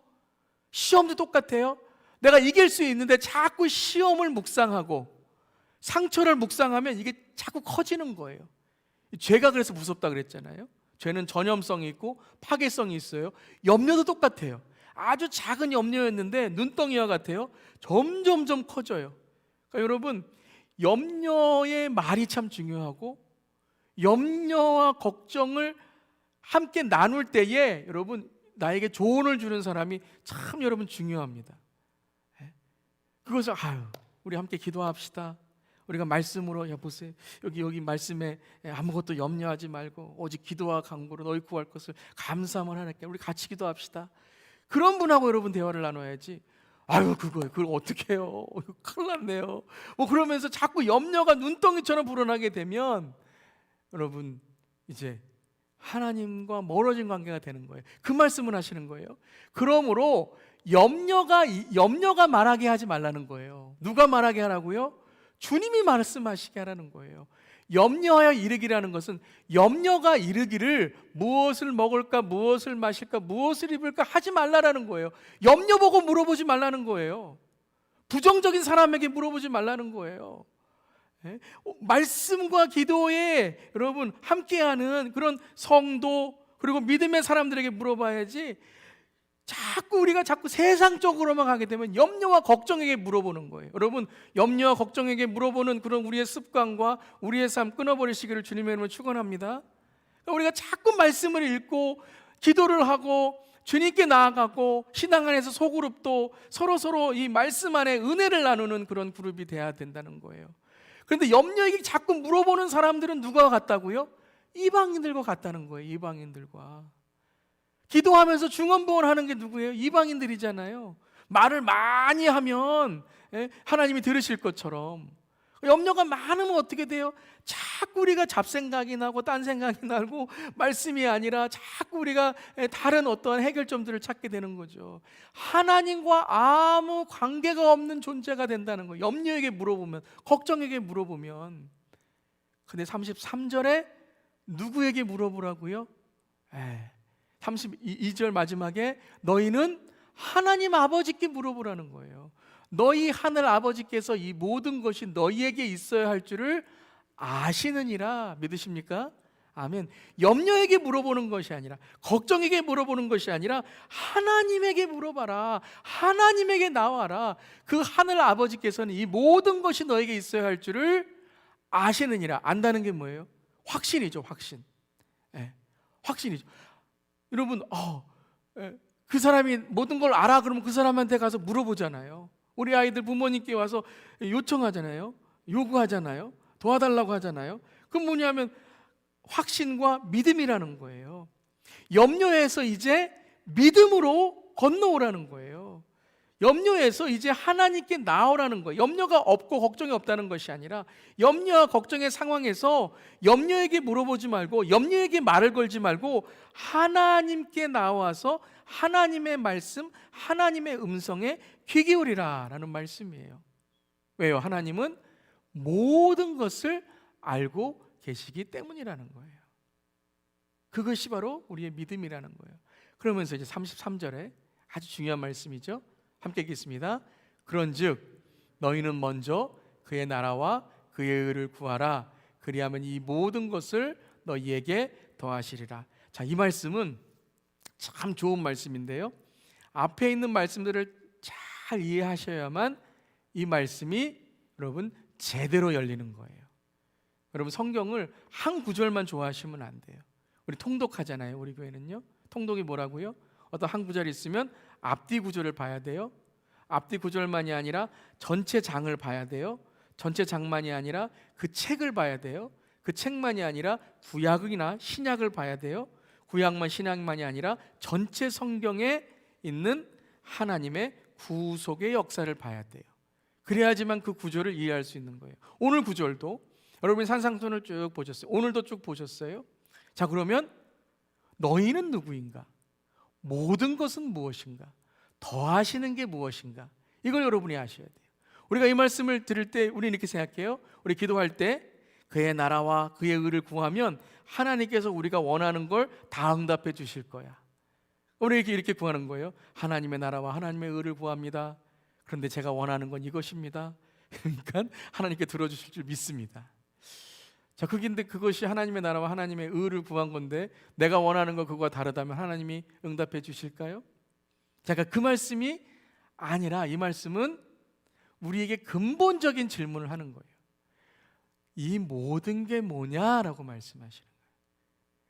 시험도 똑같아요. 내가 이길 수 있는데 자꾸 시험을 묵상하고 상처를 묵상하면 이게 자꾸 커지는 거예요. 죄가 그래서 무섭다 그랬잖아요. 죄는 전염성이 있고 파괴성이 있어요. 염려도 똑같아요. 아주 작은 염려였는데 눈덩이와 같아요. 점점점 커져요. 그러니까 여러분, 염려의 말이 참 중요하고 염려와 걱정을 함께 나눌 때에 여러분, 나에게 조언을 주는 사람이 참 여러분 중요합니다. 그것을 우리 함께 기도합시다. 우리가 말씀으로, 보세요, 여기 말씀에 아무것도 염려하지 말고 오직 기도와 간구로 너희 구할 것을 감사만 하나님께, 우리 같이 기도합시다. 그런 분하고 여러분 대화를 나눠야지. 그걸 어떻게 해요? 큰일 났네요. 그러면서 자꾸 염려가 눈덩이처럼 불어나게 되면 여러분 이제 하나님과 멀어진 관계가 되는 거예요. 그 말씀을 하시는 거예요. 그러므로 염려가 말하게 하지 말라는 거예요. 누가 말하게 하라고요? 주님이 말씀하시게 하라는 거예요. 염려하여 이르기라는 것은 염려가 이르기를 무엇을 먹을까, 무엇을 마실까, 무엇을 입을까 하지 말라라는 거예요. 염려 보고 물어보지 말라는 거예요. 부정적인 사람에게 물어보지 말라는 거예요. 말씀과 기도에 여러분 함께하는 그런 성도, 그리고 믿음의 사람들에게 물어봐야지, 우리가 자꾸 세상적으로만 가게 되면 염려와 걱정에게 물어보는 거예요. 여러분, 염려와 걱정에게 물어보는 그런 우리의 습관과 우리의 삶 끊어버리시기를 주님의 이름으로 축원합니다. 우리가 자꾸 말씀을 읽고 기도를 하고 주님께 나아가고 신앙 안에서 소그룹도 서로 이 말씀 안에 은혜를 나누는 그런 그룹이 돼야 된다는 거예요. 그런데 염려에게 자꾸 물어보는 사람들은 누가 같다고요? 이방인들과 같다는 거예요. 이방인들과. 기도하면서 중언부언하는 게 누구예요? 이방인들이잖아요. 말을 많이 하면 하나님이 들으실 것처럼. 염려가 많으면 어떻게 돼요? 자꾸 우리가 잡생각이 나고 딴 생각이 나고 말씀이 아니라 자꾸 우리가 다른 어떠한 해결점들을 찾게 되는 거죠. 하나님과 아무 관계가 없는 존재가 된다는 거예요. 염려에게 물어보면, 걱정에게 물어보면. 근데 33절에 누구에게 물어보라고요? 32절 마지막에 너희는 하나님 아버지께 물어보라는 거예요. 너희 하늘 아버지께서 이 모든 것이 너희에게 있어야 할 줄을 아시느니라. 믿으십니까? 아멘. 염려에게 물어보는 것이 아니라, 걱정에게 물어보는 것이 아니라 하나님에게 물어봐라. 하나님에게 나와라. 그 하늘 아버지께서는 이 모든 것이 너에게 있어야 할 줄을 아시느니라. 안다는 게 뭐예요? 확신이죠. 확신. 확신이죠. 여러분, 그 사람이 모든 걸 알아 그러면 그 사람한테 가서 물어보잖아요. 우리 아이들 부모님께 와서 요청하잖아요. 요구하잖아요. 도와달라고 하잖아요. 그건 뭐냐면 확신과 믿음이라는 거예요. 염려에서 이제 믿음으로 건너오라는 거예요. 염려에서 이제 하나님께 나오라는 거예요. 염려가 없고 걱정이 없다는 것이 아니라 염려와 걱정의 상황에서 염려에게 물어보지 말고 염려에게 말을 걸지 말고 하나님께 나와서 하나님의 말씀, 하나님의 음성에 귀 기울이라 라는 말씀이에요. 왜요? 하나님은 모든 것을 알고 계시기 때문이라는 거예요. 그것이 바로 우리의 믿음이라는 거예요. 그러면서 이제 33절에 아주 중요한 말씀이죠. 함께 읽겠습니다. 그런즉 너희는 먼저 그의 나라와 그의 의를 구하라. 그리하면 이 모든 것을 너희에게 더하시리라. 자, 이 말씀은 참 좋은 말씀인데요, 앞에 있는 말씀들을 잘 이해하셔야만 이 말씀이 여러분 제대로 열리는 거예요. 여러분 성경을 한 구절만 좋아하시면 안 돼요. 우리 통독하잖아요. 우리 교회는요, 통독이 뭐라고요? 어떤 한 구절이 있으면 앞뒤 구절을 봐야 돼요. 앞뒤 구절만이 아니라 전체 장을 봐야 돼요. 전체 장만이 아니라 그 책을 봐야 돼요. 그 책만이 아니라 구약이나 신약을 봐야 돼요. 구약만 신약만이 아니라 전체 성경에 있는 하나님의 구속의 역사를 봐야 돼요. 그래야지만 그 구절을 이해할 수 있는 거예요. 오늘 구절도 여러분이 산상순을 쭉 보셨어요. 오늘도 쭉 보셨어요. 자, 그러면 너희는 누구인가? 모든 것은 무엇인가? 더하시는 게 무엇인가? 이걸 여러분이 아셔야 돼요. 우리가 이 말씀을 들을 때 우리는 이렇게 생각해요. 우리 기도할 때 그의 나라와 그의 의를 구하면 하나님께서 우리가 원하는 걸 다 응답해 주실 거야. 우리 이렇게 구하는 거예요. 하나님의 나라와 하나님의 의를 구합니다. 그런데 제가 원하는 건 이것입니다. 그러니까 하나님께 들어주실 줄 믿습니다. 자, 근데 그것이 하나님의 나라와 하나님의 의를 구한 건데 내가 원하는 거 그거와 다르다면 하나님이 응답해 주실까요? 자, 그러니까 그 말씀이 아니라 이 말씀은 우리에게 근본적인 질문을 하는 거예요. 이 모든 게 뭐냐라고 말씀하시는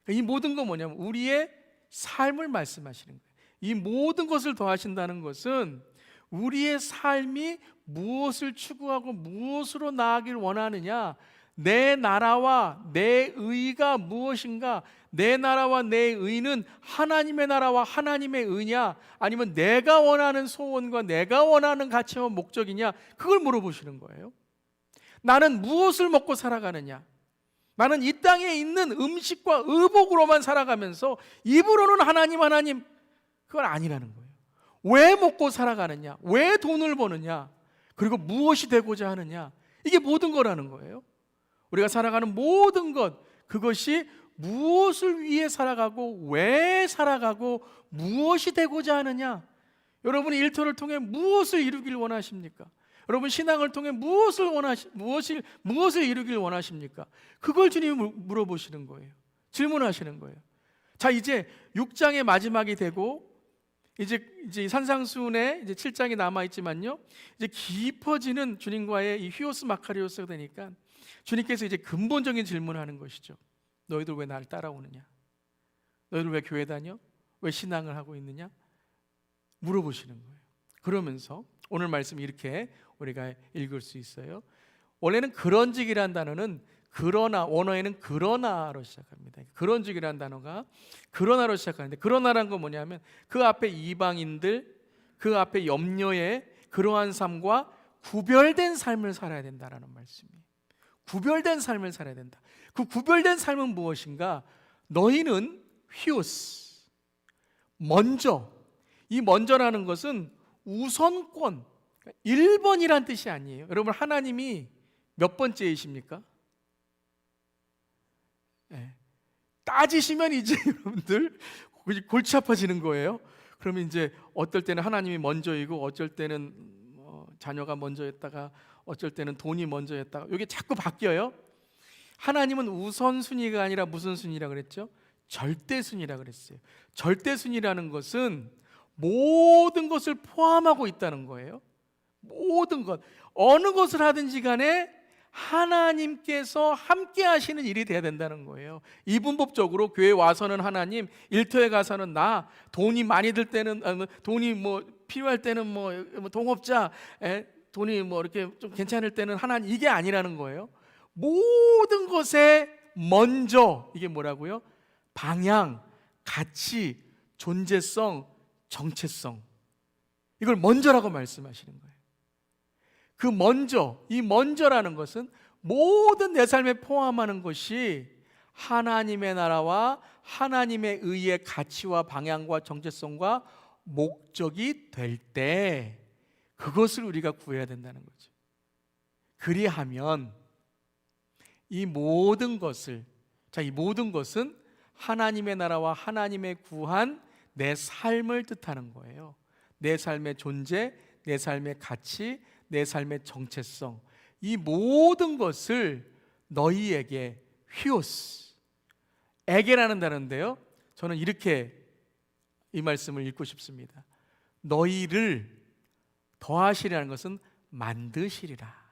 거예요. 이 모든 건 뭐냐면 우리의 삶을 말씀하시는 거예요. 이 모든 것을 더하신다는 것은 우리의 삶이 무엇을 추구하고 무엇으로 나아가길 원하느냐, 내 나라와 내 의가 무엇인가, 내 나라와 내 의는 하나님의 나라와 하나님의 의냐, 아니면 내가 원하는 소원과 내가 원하는 가치와 목적이냐, 그걸 물어보시는 거예요. 나는 무엇을 먹고 살아가느냐, 나는 이 땅에 있는 음식과 의복으로만 살아가면서 입으로는 하나님 하나님, 그건 아니라는 거예요. 왜 먹고 살아가느냐, 왜 돈을 버느냐, 그리고 무엇이 되고자 하느냐, 이게 모든 거라는 거예요. 우리가 살아가는 모든 것, 그것이 무엇을 위해 살아가고 왜 살아가고 무엇이 되고자 하느냐. 여러분이 일터를 통해 무엇을 이루길 원하십니까? 여러분 신앙을 통해 무엇을 이루길 원하십니까? 그걸 주님이 물어보시는 거예요. 질문하시는 거예요. 자, 이제 6장의 마지막이 되고 이제 산상수훈의 이제 7장이 남아 있지만요, 이제 깊어지는 주님과의 이 휴오스 마카리오스가 되니까 주님께서 이제 근본적인 질문을 하는 것이죠. 너희들 왜 나를 따라오느냐? 너희들 왜 교회 다녀? 왜 신앙을 하고 있느냐? 물어보시는 거예요. 그러면서 오늘 말씀 이렇게 우리가 읽을 수 있어요. 원래는 그런즉이라는 단어는 그러나, 원어에는 그러나로 시작합니다. 그런즉이라는 단어가 그러나로 시작하는데, 그러나라는 건 뭐냐면 그 앞에 이방인들, 그 앞에 염려의 그러한 삶과 구별된 삶을 살아야 된다라는 말씀이에요. 구별된 삶을 살아야 된다. 그 구별된 삶은 무엇인가? 너희는 휘오스, 먼저. 이 먼저라는 것은 우선권, 1번이란 뜻이 아니에요. 여러분 하나님이 몇 번째이십니까? 네. 따지시면 이제 여러분들 골치 아파지는 거예요. 그러면 이제 어떨 때는 하나님이 먼저이고 어쩔 때는 자녀가 먼저였다가 어쩔 때는 돈이 먼저였다가 이게 자꾸 바뀌어요. 하나님은 우선순위가 아니라 무슨 순위라 그랬죠? 절대순위라 그랬어요. 절대순위라는 것은 모든 것을 포함하고 있다는 거예요. 모든 것, 어느 것을 하든지 간에 하나님께서 함께 하시는 일이 돼야 된다는 거예요. 이분법적으로 교회 와서는 하나님, 일터에 가서는 나, 돈이 많이 들 때는 돈이 뭐 필요할 때는 뭐 동업자, 돈이 뭐 이렇게 좀 괜찮을 때는 하나님, 이게 아니라는 거예요. 모든 것에 먼저, 이게 뭐라고요? 방향, 가치, 존재성, 정체성, 이걸 먼저라고 말씀하시는 거예요. 그 먼저, 이 먼저라는 것은 모든 내 삶에 포함하는 것이 하나님의 나라와 하나님의 의의 가치와 방향과 정체성과 목적이 될 때 그것을 우리가 구해야 된다는 거죠. 그리하면 이 모든 것을, 자, 이 모든 것은 하나님의 나라와 하나님의 구한 내 삶을 뜻하는 거예요. 내 삶의 존재, 내 삶의 가치, 내 삶의 정체성, 이 모든 것을 너희에게 휘오스, 에게라는 단어인데요, 저는 이렇게 이 말씀을 읽고 싶습니다. 너희를 더하시리라는 것은 만드시리라.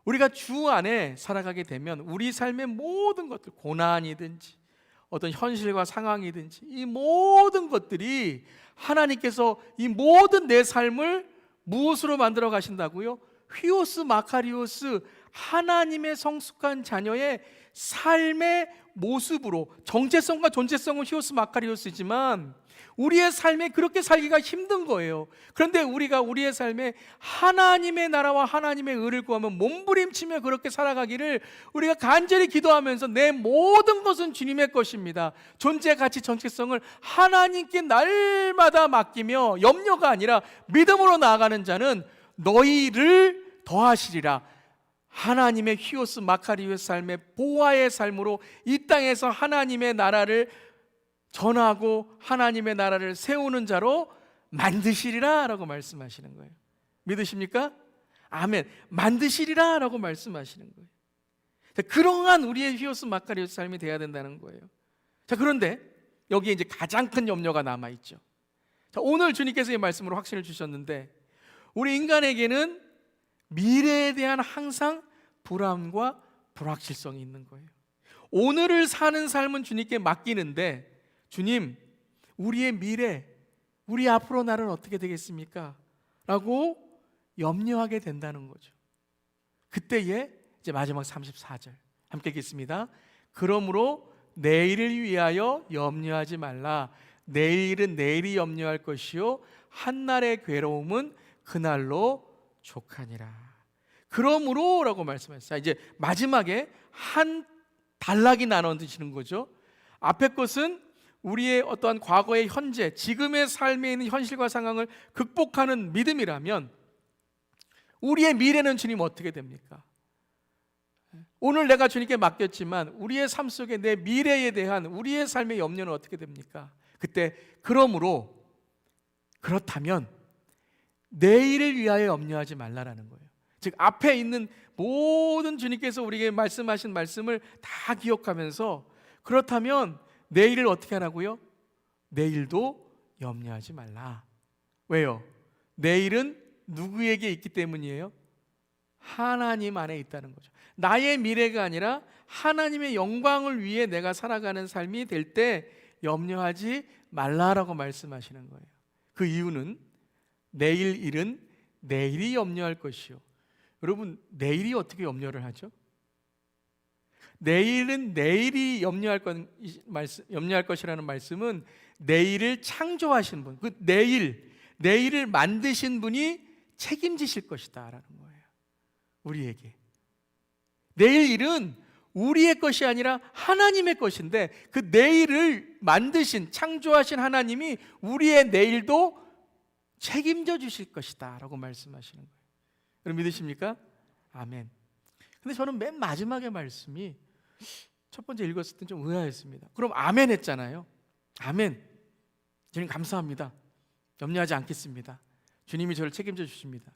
우리가 주 안에 살아가게 되면 우리 삶의 모든 것들, 고난이든지 어떤 현실과 상황이든지 이 모든 것들이 하나님께서 이 모든 내 삶을 무엇으로 만들어 가신다고요? 휘오스 마카리오스, 하나님의 성숙한 자녀의 삶의 모습으로, 정체성과 존재성은 휘오스 마카리오스지만 우리의 삶에 그렇게 살기가 힘든 거예요. 그런데 우리가 우리의 삶에 하나님의 나라와 하나님의 의를 구하면 몸부림치며 그렇게 살아가기를 우리가 간절히 기도하면서 내 모든 것은 주님의 것입니다, 존재, 가치, 정체성을 하나님께 날마다 맡기며 염려가 아니라 믿음으로 나아가는 자는 너희를 더하시리라. 하나님의 휘오스 마카리오의 삶의 보화의 삶으로 이 땅에서 하나님의 나라를 전하고 하나님의 나라를 세우는 자로 만드시리라 라고 말씀하시는 거예요. 믿으십니까? 아멘. 만드시리라 라고 말씀하시는 거예요. 자, 그러한 우리의 휘오스 마카리오스 삶이 되어야 된다는 거예요. 자, 그런데 여기에 이제 가장 큰 염려가 남아있죠. 자, 오늘 주님께서 이 말씀으로 확신을 주셨는데 우리 인간에게는 미래에 대한 항상 불안과 불확실성이 있는 거예요. 오늘을 사는 삶은 주님께 맡기는데 주님, 우리의 미래, 우리 앞으로 날은 어떻게 되겠습니까? 라고 염려하게 된다는 거죠. 그때에 이제 마지막 34절 함께 읽겠습니다. 그러므로 내일을 위하여 염려하지 말라. 내일은 내일이 염려할 것이요 한날의 괴로움은 그날로 족하니라. 그러므로 라고 말씀하셨어요. 이제 마지막에 한 단락이 나눠지는 거죠. 앞에 것은 우리의 어떠한 과거의 현재, 지금의 삶에 있는 현실과 상황을 극복하는 믿음이라면 우리의 미래는 주님 어떻게 됩니까? 오늘 내가 주님께 맡겼지만 우리의 삶 속에 내 미래에 대한 우리의 삶의 염려는 어떻게 됩니까? 그때 그러므로 그렇다면 내일을 위하여 염려하지 말라라는 거예요. 즉 앞에 있는 모든 주님께서 우리에게 말씀하신 말씀을 다 기억하면서 그렇다면 내일을 어떻게 하라고요? 내일도 염려하지 말라. 왜요? 내일은 누구에게 있기 때문이에요? 하나님 안에 있다는 거죠. 나의 미래가 아니라 하나님의 영광을 위해 내가 살아가는 삶이 될 때 염려하지 말라라고 말씀하시는 거예요. 그 이유는 내일 일은 내일이 염려할 것이요. 여러분, 내일이 어떻게 염려를 하죠? 내일은 내일이 염려할 것이라는 말씀은 내일을 창조하신 분, 그 내일을 만드신 분이 책임지실 것이다 라는 거예요. 우리에게 내일 일은 우리의 것이 아니라 하나님의 것인데 그 내일을 만드신, 창조하신 하나님이 우리의 내일도 책임져 주실 것이다 라고 말씀하시는 거예요. 여러분 믿으십니까? 아멘. 근데 저는 맨 마지막의 말씀이 첫 번째 읽었을 때 좀 의아했습니다. 그럼 아멘 했잖아요. 아멘. 주님 감사합니다. 염려하지 않겠습니다. 주님이 저를 책임져 주십니다.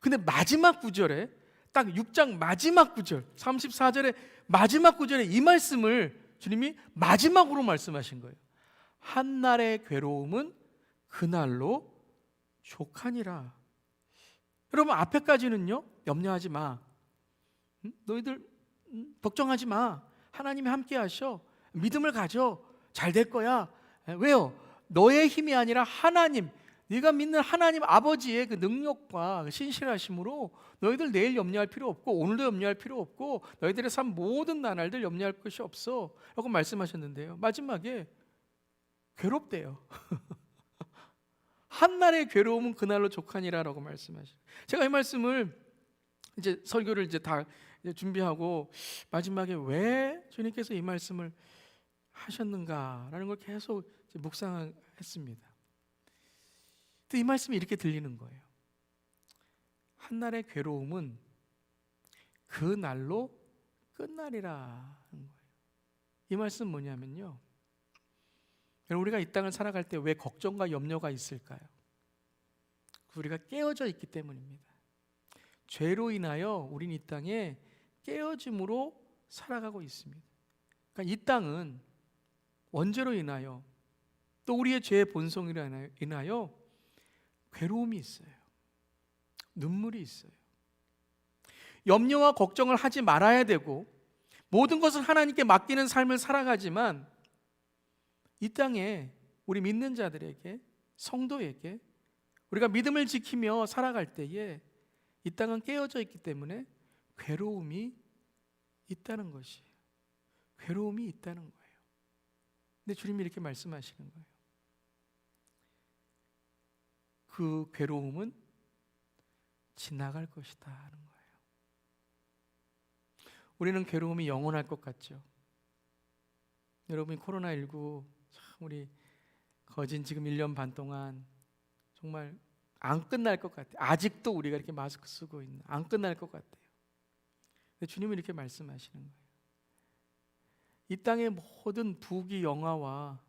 근데 마지막 구절에 딱 6장 마지막 구절 34절의 마지막 구절에 이 말씀을 주님이 마지막으로 말씀하신 거예요. 한날의 괴로움은 그날로 족하니라. 여러분 앞에까지는요 염려하지 마, 너희들 걱정하지 마, 하나님이 함께 하셔, 믿음을 가져, 잘 될 거야. 왜요? 너의 힘이 아니라 하나님, 네가 믿는 하나님 아버지의 그 능력과 신실하심으로 너희들 내일 염려할 필요 없고 오늘도 염려할 필요 없고 너희들의 삶 모든 나날들 염려할 것이 없어 라고 말씀하셨는데요, 마지막에 괴롭대요. 한날의 괴로움은 그날로 족하니라 라고 말씀하시죠. 제가 이 말씀을 이제 설교를 이제 다 준비하고 마지막에 왜 주님께서 이 말씀을 하셨는가라는 걸 계속 묵상했습니다. 이 말씀이 이렇게 들리는 거예요. 한날의 괴로움은 그 날로 끝나리라 하는 거예요. 이 말씀 뭐냐면요, 여러분, 우리가 이 땅을 살아갈 때 왜 걱정과 염려가 있을까요? 우리가 깨어져 있기 때문입니다. 죄로 인하여 우린 이 땅에 깨어짐으로 살아가고 있습니다. 그러니까 이 땅은 원죄로 인하여 또 우리의 죄의 본성으로 인하여 괴로움이 있어요. 눈물이 있어요. 염려와 걱정을 하지 말아야 되고 모든 것을 하나님께 맡기는 삶을 살아가지만 이 땅에 우리 믿는 자들에게, 성도에게 우리가 믿음을 지키며 살아갈 때에 이 땅은 깨어져 있기 때문에 괴로움이 있다는 것이에요. 괴로움이 있다는 거예요. 근데 주님이 이렇게 말씀하시는 거예요. 그 괴로움은 지나갈 것이다 하는 거예요. 우리는 괴로움이 영원할 것 같죠. 여러분이 코로나19 참 우리 거진 지금 1년 반 동안 정말 안 끝날 것 같아요. 아직도 우리가 이렇게 마스크 쓰고 있는, 안 끝날 것 같아요. 근데 주님은 이렇게 말씀하시는 거예요. 이 땅의 모든 부귀 영화와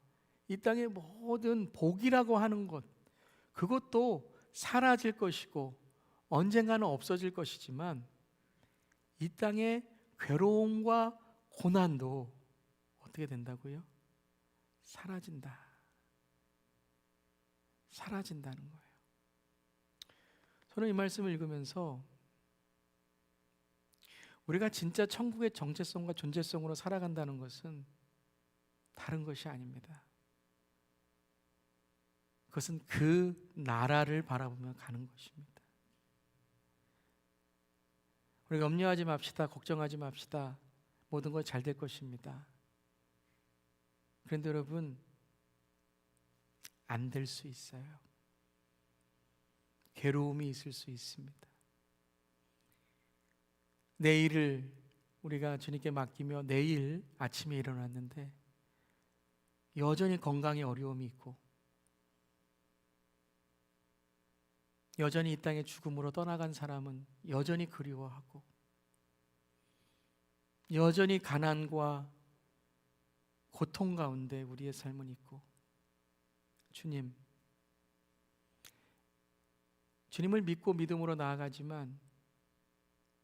이 땅의 모든 복이라고 하는 것, 그것도 사라질 것이고 언젠가는 없어질 것이지만 이 땅의 괴로움과 고난도 어떻게 된다고요? 사라진다. 사라진다는 거예요. 저는 이 말씀을 읽으면서 우리가 진짜 천국의 정체성과 존재성으로 살아간다는 것은 다른 것이 아닙니다. 그것은 그 나라를 바라보며 가는 것입니다. 우리가 염려하지 맙시다. 걱정하지 맙시다. 모든 것 잘 될 것입니다. 그런데 여러분, 안 될 수 있어요. 괴로움이 있을 수 있습니다. 내일을 우리가 주님께 맡기며 내일 아침에 일어났는데 여전히 건강에 어려움이 있고 여전히 이 땅의 죽음으로 떠나간 사람은 여전히 그리워하고 여전히 가난과 고통 가운데 우리의 삶은 있고 주님을 믿고 믿음으로 나아가지만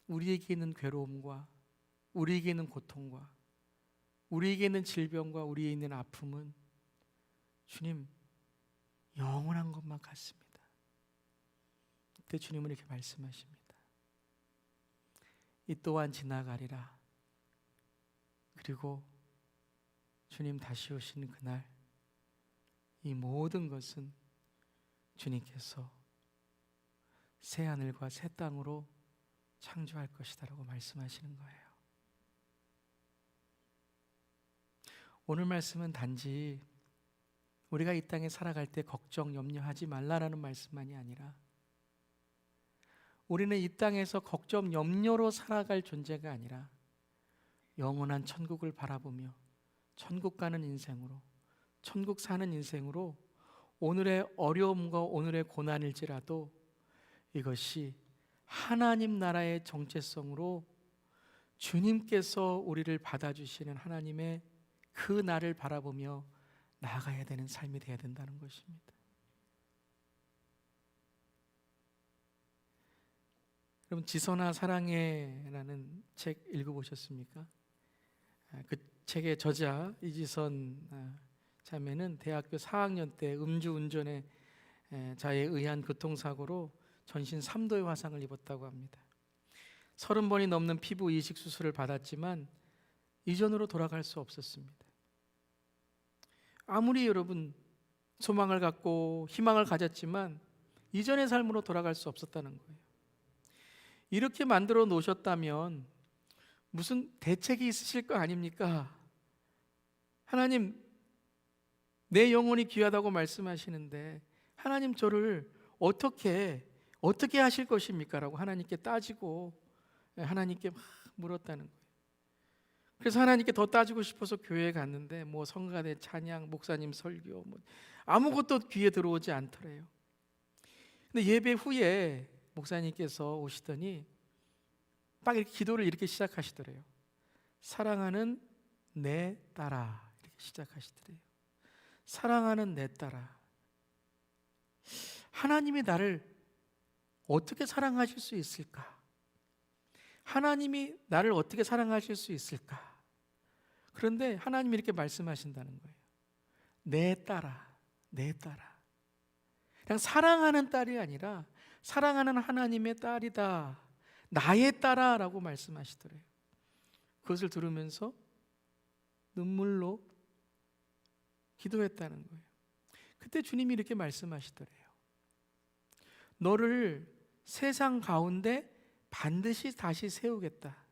우리에게 있는 괴로움과 우리에게 있는 고통과 우리에게 있는 질병과 우리에 있는 아픔은 주님 영원한 것만 같습니다. 그때 주님은 이렇게 말씀하십니다. 이 또한 지나가리라. 그리고 주님 다시 오시는 그날 이 모든 것은 주님께서 새 하늘과 새 땅으로 창조할 것이다라고 말씀하시는 거예요. 오늘 말씀은 단지 우리가 이 땅에 살아갈 때 걱정, 염려하지 말라라는 말씀만이 아니라 우리는 이 땅에서 걱정, 염려로 살아갈 존재가 아니라 영원한 천국을 바라보며 천국 가는 인생으로, 천국 사는 인생으로 오늘의 어려움과 오늘의 고난일지라도 이것이 하나님 나라의 정체성으로 주님께서 우리를 받아주시는 하나님의 그 날을 바라보며 나아가야 되는 삶이 되어야 된다는 것입니다. 여러분, 지선아 사랑해라는 책 읽어보셨습니까? 그 책의 저자 이지선 자매는 대학교 4학년 때 음주운전에 자에 의한 교통사고로 전신 3도의 화상을 입었다고 합니다. 30번이 넘는 피부 이식 수술을 받았지만 이전으로 돌아갈 수 없었습니다. 아무리 여러분 소망을 갖고 희망을 가졌지만 이전의 삶으로 돌아갈 수 없었다는 거예요. 이렇게 만들어 놓으셨다면 무슨 대책이 있으실 거 아닙니까? 하나님, 내 영혼이 귀하다고 말씀하시는데 하나님 저를 어떻게 하실 것입니까? 라고 하나님께 따지고 하나님께 막 물었다는 거예요. 그래서 하나님께 더 따지고 싶어서 교회에 갔는데 뭐 성가대 찬양, 목사님 설교 뭐 아무것도 귀에 들어오지 않더래요. 근데 예배 후에 목사님께서 오시더니 막 이렇게 기도를 이렇게 시작하시더래요. 사랑하는 내 딸아, 이렇게 시작하시더래요. 사랑하는 내 딸아, 하나님이 나를 어떻게 사랑하실 수 있을까? 하나님이 나를 어떻게 사랑하실 수 있을까? 그런데 하나님이 이렇게 말씀하신다는 거예요. 내 딸아, 내 딸아. 그냥 사랑하는 딸이 아니라 사랑하는 하나님의 딸이다, 나의 딸아라고 말씀하시더래요. 그것을 들으면서 눈물로 기도했다는 거예요. 그때 주님이 이렇게 말씀하시더래요. 너를 세상 가운데 반드시 다시 세우겠다.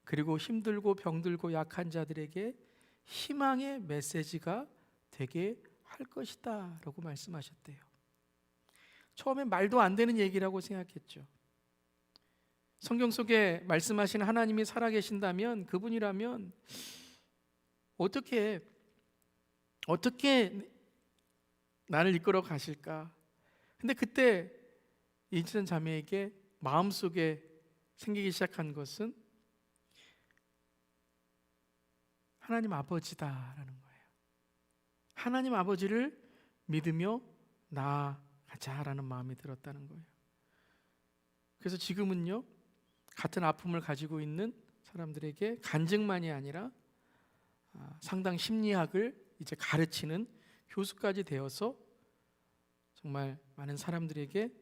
그리고 힘들고 병들고 약한 자들에게 희망의 메시지가 되게 할 것이다 라고 말씀하셨대요. 처음에 말도 안 되는 얘기라고 생각했죠. 성경 속에 말씀하신 하나님이 살아계신다면, 그분이라면 어떻게 나를 이끌어 가실까? 근데 그때 이지선 자매에게 마음속에 생기기 시작한 것은 하나님 아버지다라는 거예요. 하나님 아버지를 믿으며 나아가자라는 마음이 들었다는 거예요. 그래서 지금은요, 같은 아픔을 가지고 있는 사람들에게 간증만이 아니라 상당 심리학을 이제 가르치는 교수까지 되어서 정말 많은 사람들에게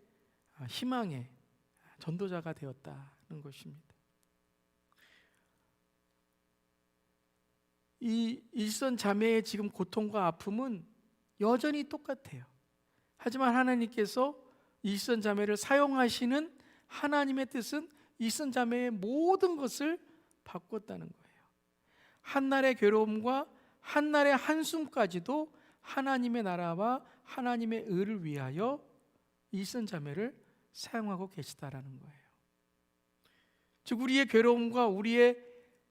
희망의 전도자가 되었다는 것입니다. 이 일선 자매의 지금 고통과 아픔은 여전히 똑같아요. 하지만 하나님께서 일선 자매를 사용하시는 하나님의 뜻은 일선 자매의 모든 것을 바꿨다는 거예요. 한날의 괴로움과 한날의 한숨까지도 하나님의 나라와 하나님의 의를 위하여 일선 자매를 사용하고 계시다라는 거예요. 즉 우리의 괴로움과 우리의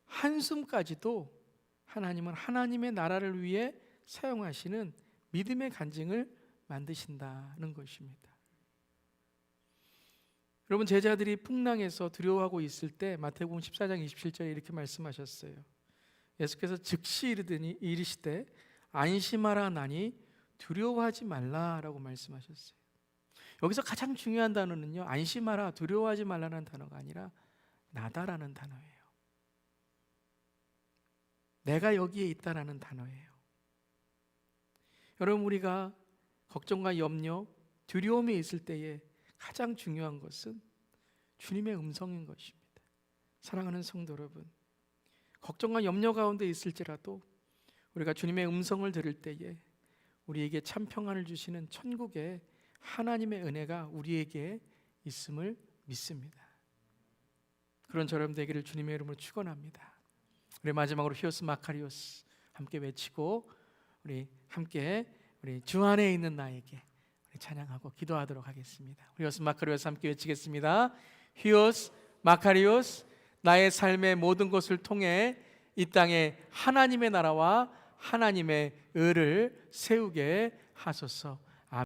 한숨까지도 하나님은 하나님의 나라를 위해 사용하시는 믿음의 간증을 만드신다는 것입니다. 여러분, 제자들이 풍랑에서 두려워하고 있을 때 마태복음 14장 27절에 이렇게 말씀하셨어요. 예수께서 즉시 이르시되 안심하라 나니 두려워하지 말라라고 말씀하셨어요. 여기서 가장 중요한 단어는요, 안심하라, 두려워하지 말라는 단어가 아니라 나다라는 단어예요. 내가 여기에 있다라는 단어예요. 여러분, 우리가 걱정과 염려, 두려움이 있을 때에 가장 중요한 것은 주님의 음성인 것입니다. 사랑하는 성도 여러분, 걱정과 염려 가운데 있을지라도 우리가 주님의 음성을 들을 때에 우리에게 참 평안을 주시는 천국의 하나님의 은혜가 우리에게 있음을 믿습니다. 그런 저럼 되기를 주님의 이름으로 축원합니다. 우리 마지막으로 히오스 마카리오스 함께 외치고 우리 함께 우리 주 안에 있는 나에게 우리 찬양하고 기도하도록 하겠습니다. 히오스 마카리오스 함께 외치겠습니다. 히오스 마카리오스, 나의 삶의 모든 것을 통해 이 땅에 하나님의 나라와 하나님의 의를 세우게 하소서.